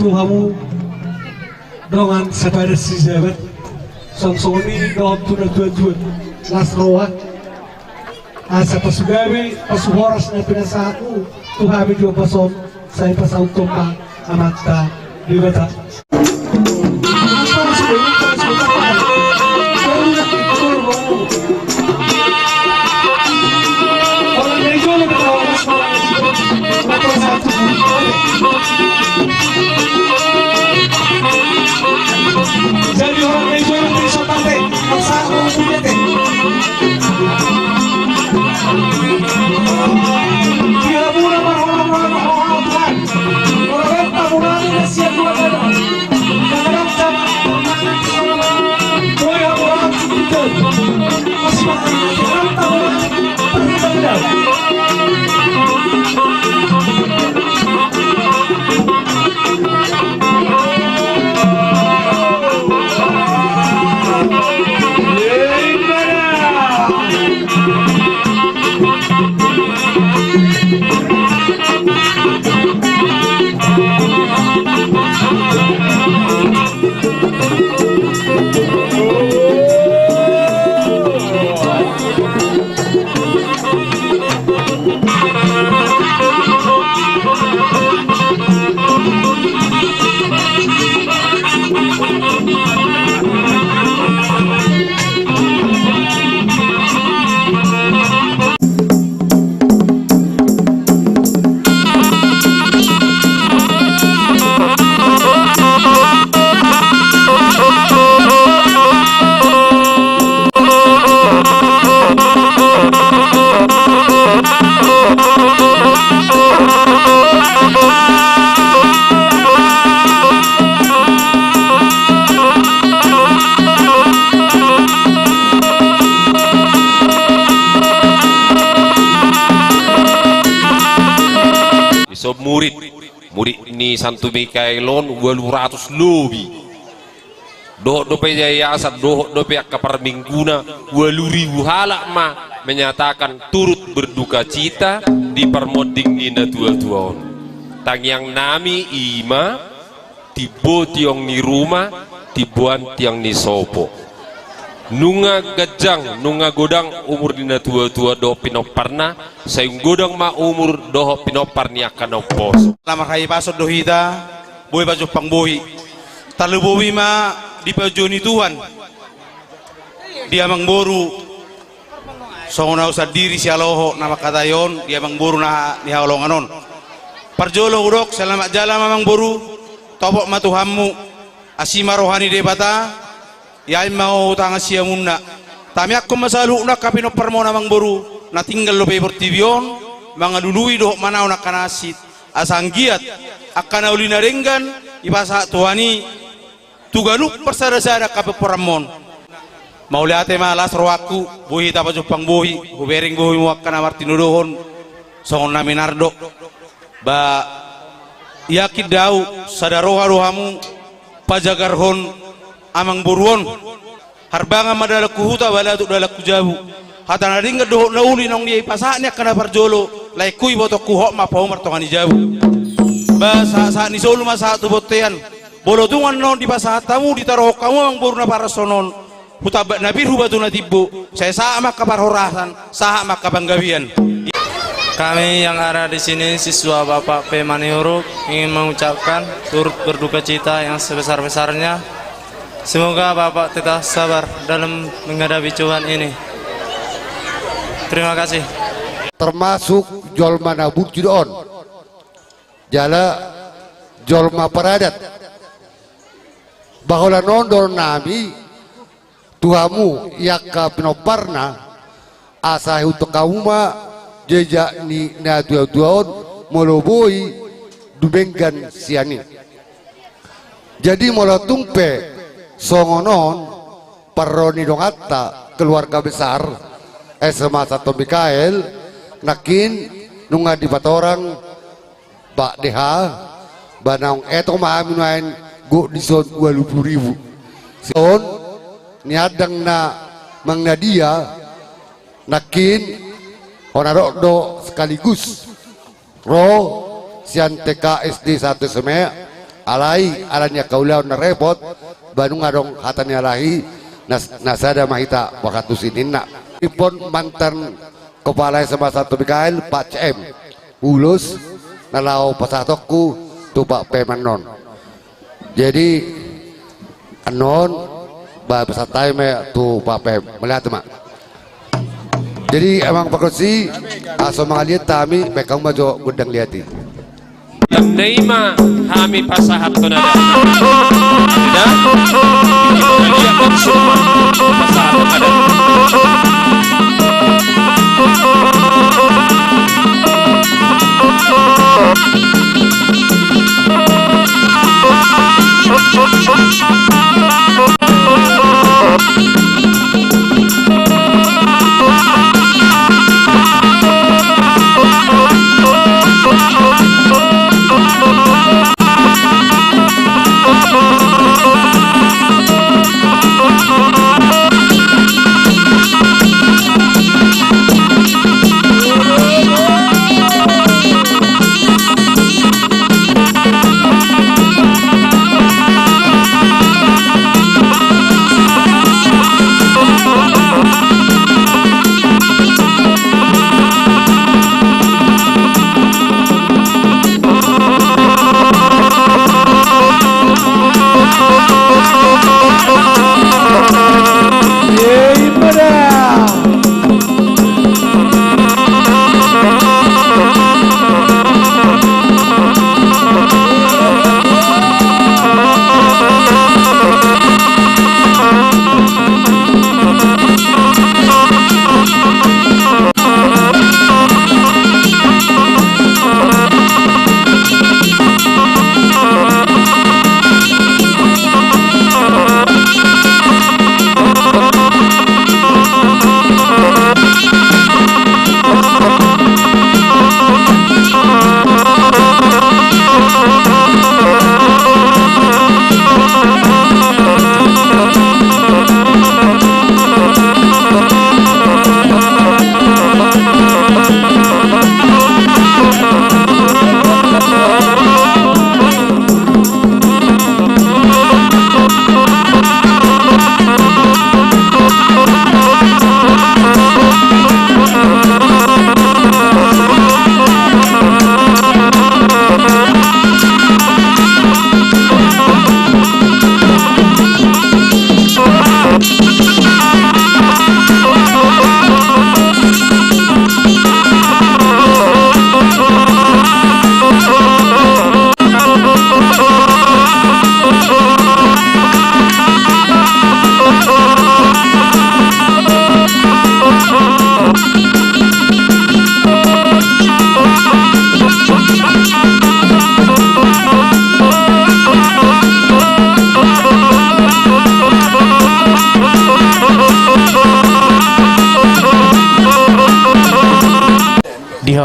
Tuhamu dengan sepeda si Jabat songsoni doon tujuan las rohan asa pasugawi pasuhoras na pinasatu Tuhami di pasok saya pasau tumpa amata di bata. Jadi orang yang jual di sotate, asal orang punya teh. Dia mula orang Tuhan. Orang tamunan ini siap dua kali. Kadang sama orang itu masih orang tamunan berbeda. So murid ini Santo Mikaelon 200 lebih doh dope yayasan doh dope kaparmingguna 2000 halak ma menyatakan turut berduka cita di permoding nina tua-tua tang yang nami ima tibo tiong ni rumah tibuan tiang ni sopo nunga gajang nunga godang umur dina tua-tua do pinoparna sayung godang ma umur doho pinoparni akan oposo lama kai pasod dohita boy baju pangbohi talubowi ma di pajoni Tuhan dia mangboru songona usah diri si aloho nama katayon dia mangboru na ni halonganon parjolo urok selamat jalan mamang boru topok matuhammu asima rohani debata ya mau tanga sia munna tami aku masalu nak kapino permona mang boru na tinggal lo paper tibion mangadului do mana nak kanasit asanggiat akan ulina renggan ipasa tuani tuganuk persada-sada kape permon mau liate malas roaku bohi tapa jupang bohi hubering bohi muakana martinudohon songon nami nardo ba yakin dau sadaroha rohamu pajagarhon amang buruon harbanga madala kuhuta wala tu dala kujabu hata naringa doh nauli nong dia pasaknya kana parjolo lai kui boto kuhok ma pau martongani jabu ba sa ni solo masa tu botean bolo tungan non di pasah tamu ditaruh kamu amang buru na para sonon hutabak nabi hubatu na tibbo saya sama kabar horasan sama kabanggawian. Kami yang ada di sini siswa Bapak P. Maniuruk ingin mengucapkan turut berduka cita yang sebesar-besarnya. Semoga Bapak tetap sabar dalam menghadapi cobaan ini. Terima kasih. Termasuk Jolma Nabut Judon, Jala Jolma Paradat, bahwa nondor nami tuhamu yaka pinoparna asah untuk kauma jejak ni na tuaon moloboi dubenggan siani. Jadi molotumpe songonon paroni dongata keluarga besar SMA Santo Mikael nakin nunga di patorang Pak DH banang eto maamin main go dison 20.000 son niadang na mang nadia nakin onarokdo sekaligus ro sian TK SD 1 semea alai alanya kaulau na repot Bandung ngadong hatanya lahi nasada mahita wakatusin inna ipon mantan kepala SMA Santo Mikael Pak CM ulus nalau pasatokku tu Pak Pemanon jadi anon bah pesatai me tu Pak Pem melihat mak jadi emang pakosi aso mangaliat tami bekang majo gudang liati yang neima kami pasahat tonada tidak lihat semua pasahat ada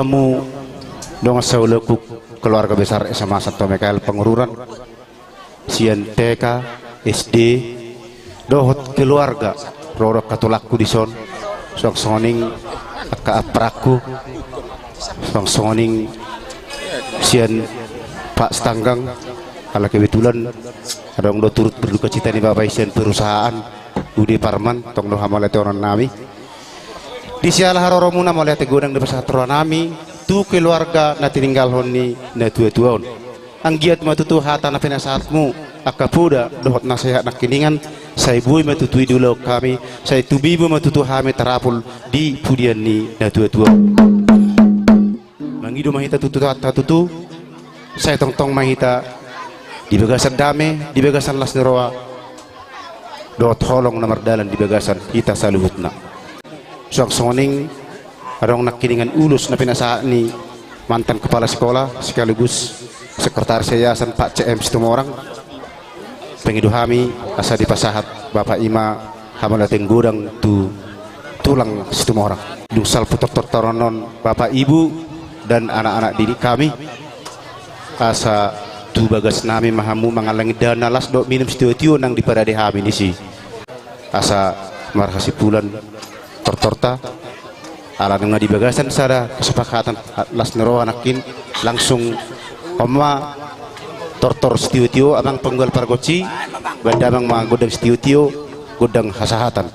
hamu dong saulaku keluarga besar SMA Santo Mikael Pengururan, sian TK, SD, dohot keluarga, rorok katulakku di son, sok soning aka apraku, sok soning sian Pak Stanggang, kalau kebetulan ada yang turut berduka cita di bapak sian perusahaan Budi Parman, tong doh hamalate orang nami. Di sialah haroromuna mulai tegudang di pesatron nami, tu keluarga na tinggal honi na tua-tuaon. Anggiat matutu hata na penasaatmu, akapuda dohot na sehat na kiningan, saya bui matutui dulu kami, saya tubibu matutu hame terapul di pudian ni na tua-tua. Mangido mahita tutu, saya tong mahita di bagasan dame, di bagasan lasneroa, dohot holong nomor dalan di bagasan kita saluhutna. Soang soning adong nakiningan ulus na pinasaan ni mantan kepala sekolah sekaligus sekretaris yayasan Pak CM Situmorang, pengiduhami asa di pasahat Bapak Ima hamalateng gudang tu tulang Situmorang, dusal putor toronon Bapak Ibu dan anak-anak didik kami asa tu bagas nami mahamu mengalangi dana las dok minum setio nang di pada dehami ni si asa marhasi bulan torta ala nga di bagasan sada kesepakatan las nero anakin langsung oma tortor setio abang penggal pargoci badamang mga godang setio godang hasahatan.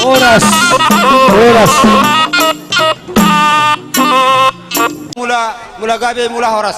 Horas mula gabe mula horas.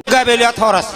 Gabe lihat horas.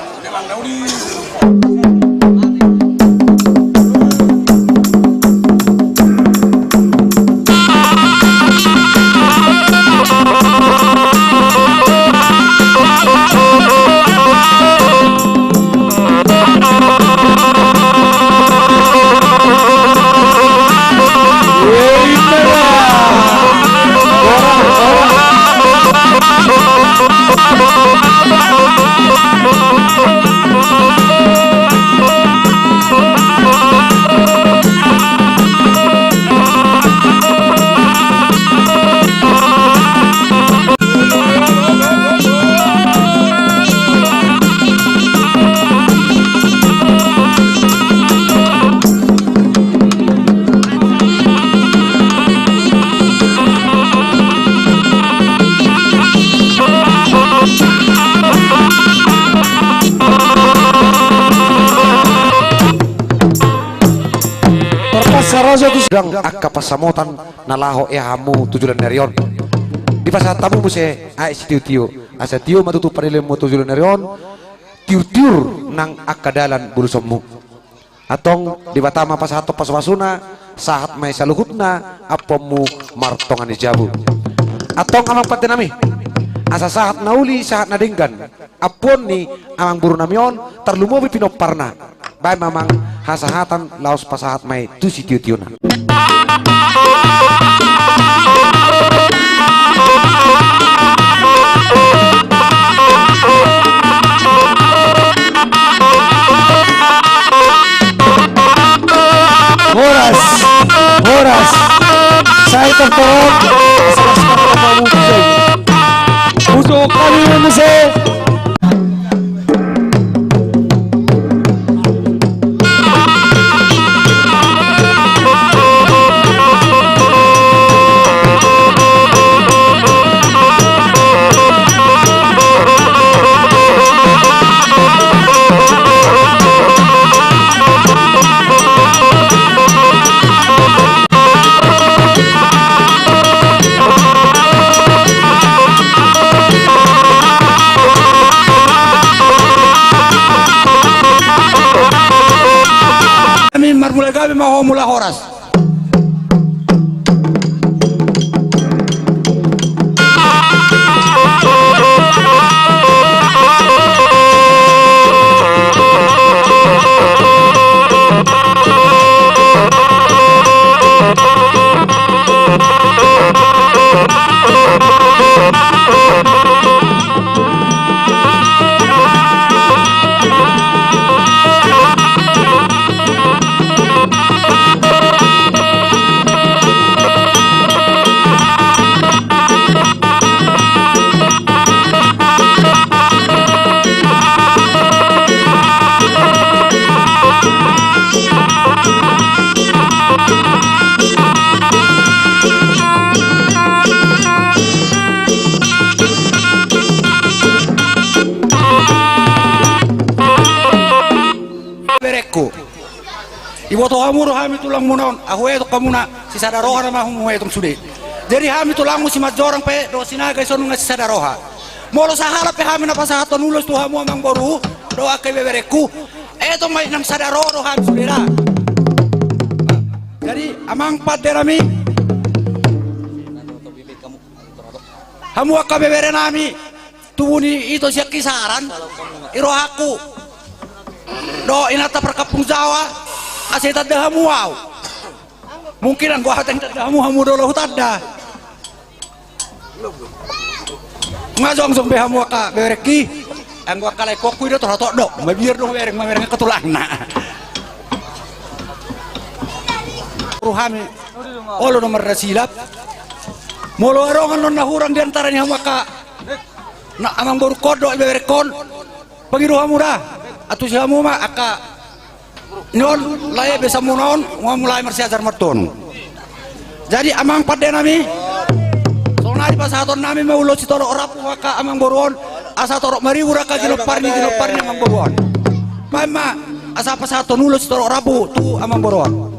Sedang akka pasamotan nalaho hamu tujulan nerion di pasar tamu muse ai tiu asa tiu matutu parilem mo tujulan nerion tiur nang akka dalan bulusomu atong di batama pasato paswasuna sahat mai saluhutna apomu martongan jabu atong amang patenami asa sahat nauli sahat nadinggan apon ni amang buru namion terlumobi pinoparna bay mamang hasahatan laos pasahat mai tusi tiu-tiuna. Horas saya tertorok musuh kali musuh. mau mula horas. Ibu to kamu rohami tulang munon, aku itu kamu nak si sadaroha nama aku itu sudah. Jadi kami tulangmu si majorang pe do sinaga sonu ngasih sadaroha. Molo sahala pe kami napa sahaton nulos tu kamu amang boru doa ke bebereku. Itu mai nang sadaro kami sudah. Jadi amang paderami. Kamu akan bebere nami. Tuni itu siak kisaran. Irohaku. Do inata perkapung Jawa. Asih tanda hamu wow. Mungkin gua hateng tanda hamu dolo tanda. Ngajong sumbe hamu ka bereki. Ang gua kalai koku itu totok dok. Mabiar dong bereng ketulangna. Ruhami. Olo nomor silap. Molo arongan non nahurang di antaranya hamu ka. Na amang baru kodok berekon. Pagi hamu dah. Atu si hamu mah aka nyon laya bisa munon mau mulai mersiajar merton. Jadi amang pada nami soalnya di pasaton nami mau ulo citoro rapu maka amang boruon asa torok maribu raka jinoparni amang boruon. Pama asa pasaton ulo citoro rapu tu amang boruon.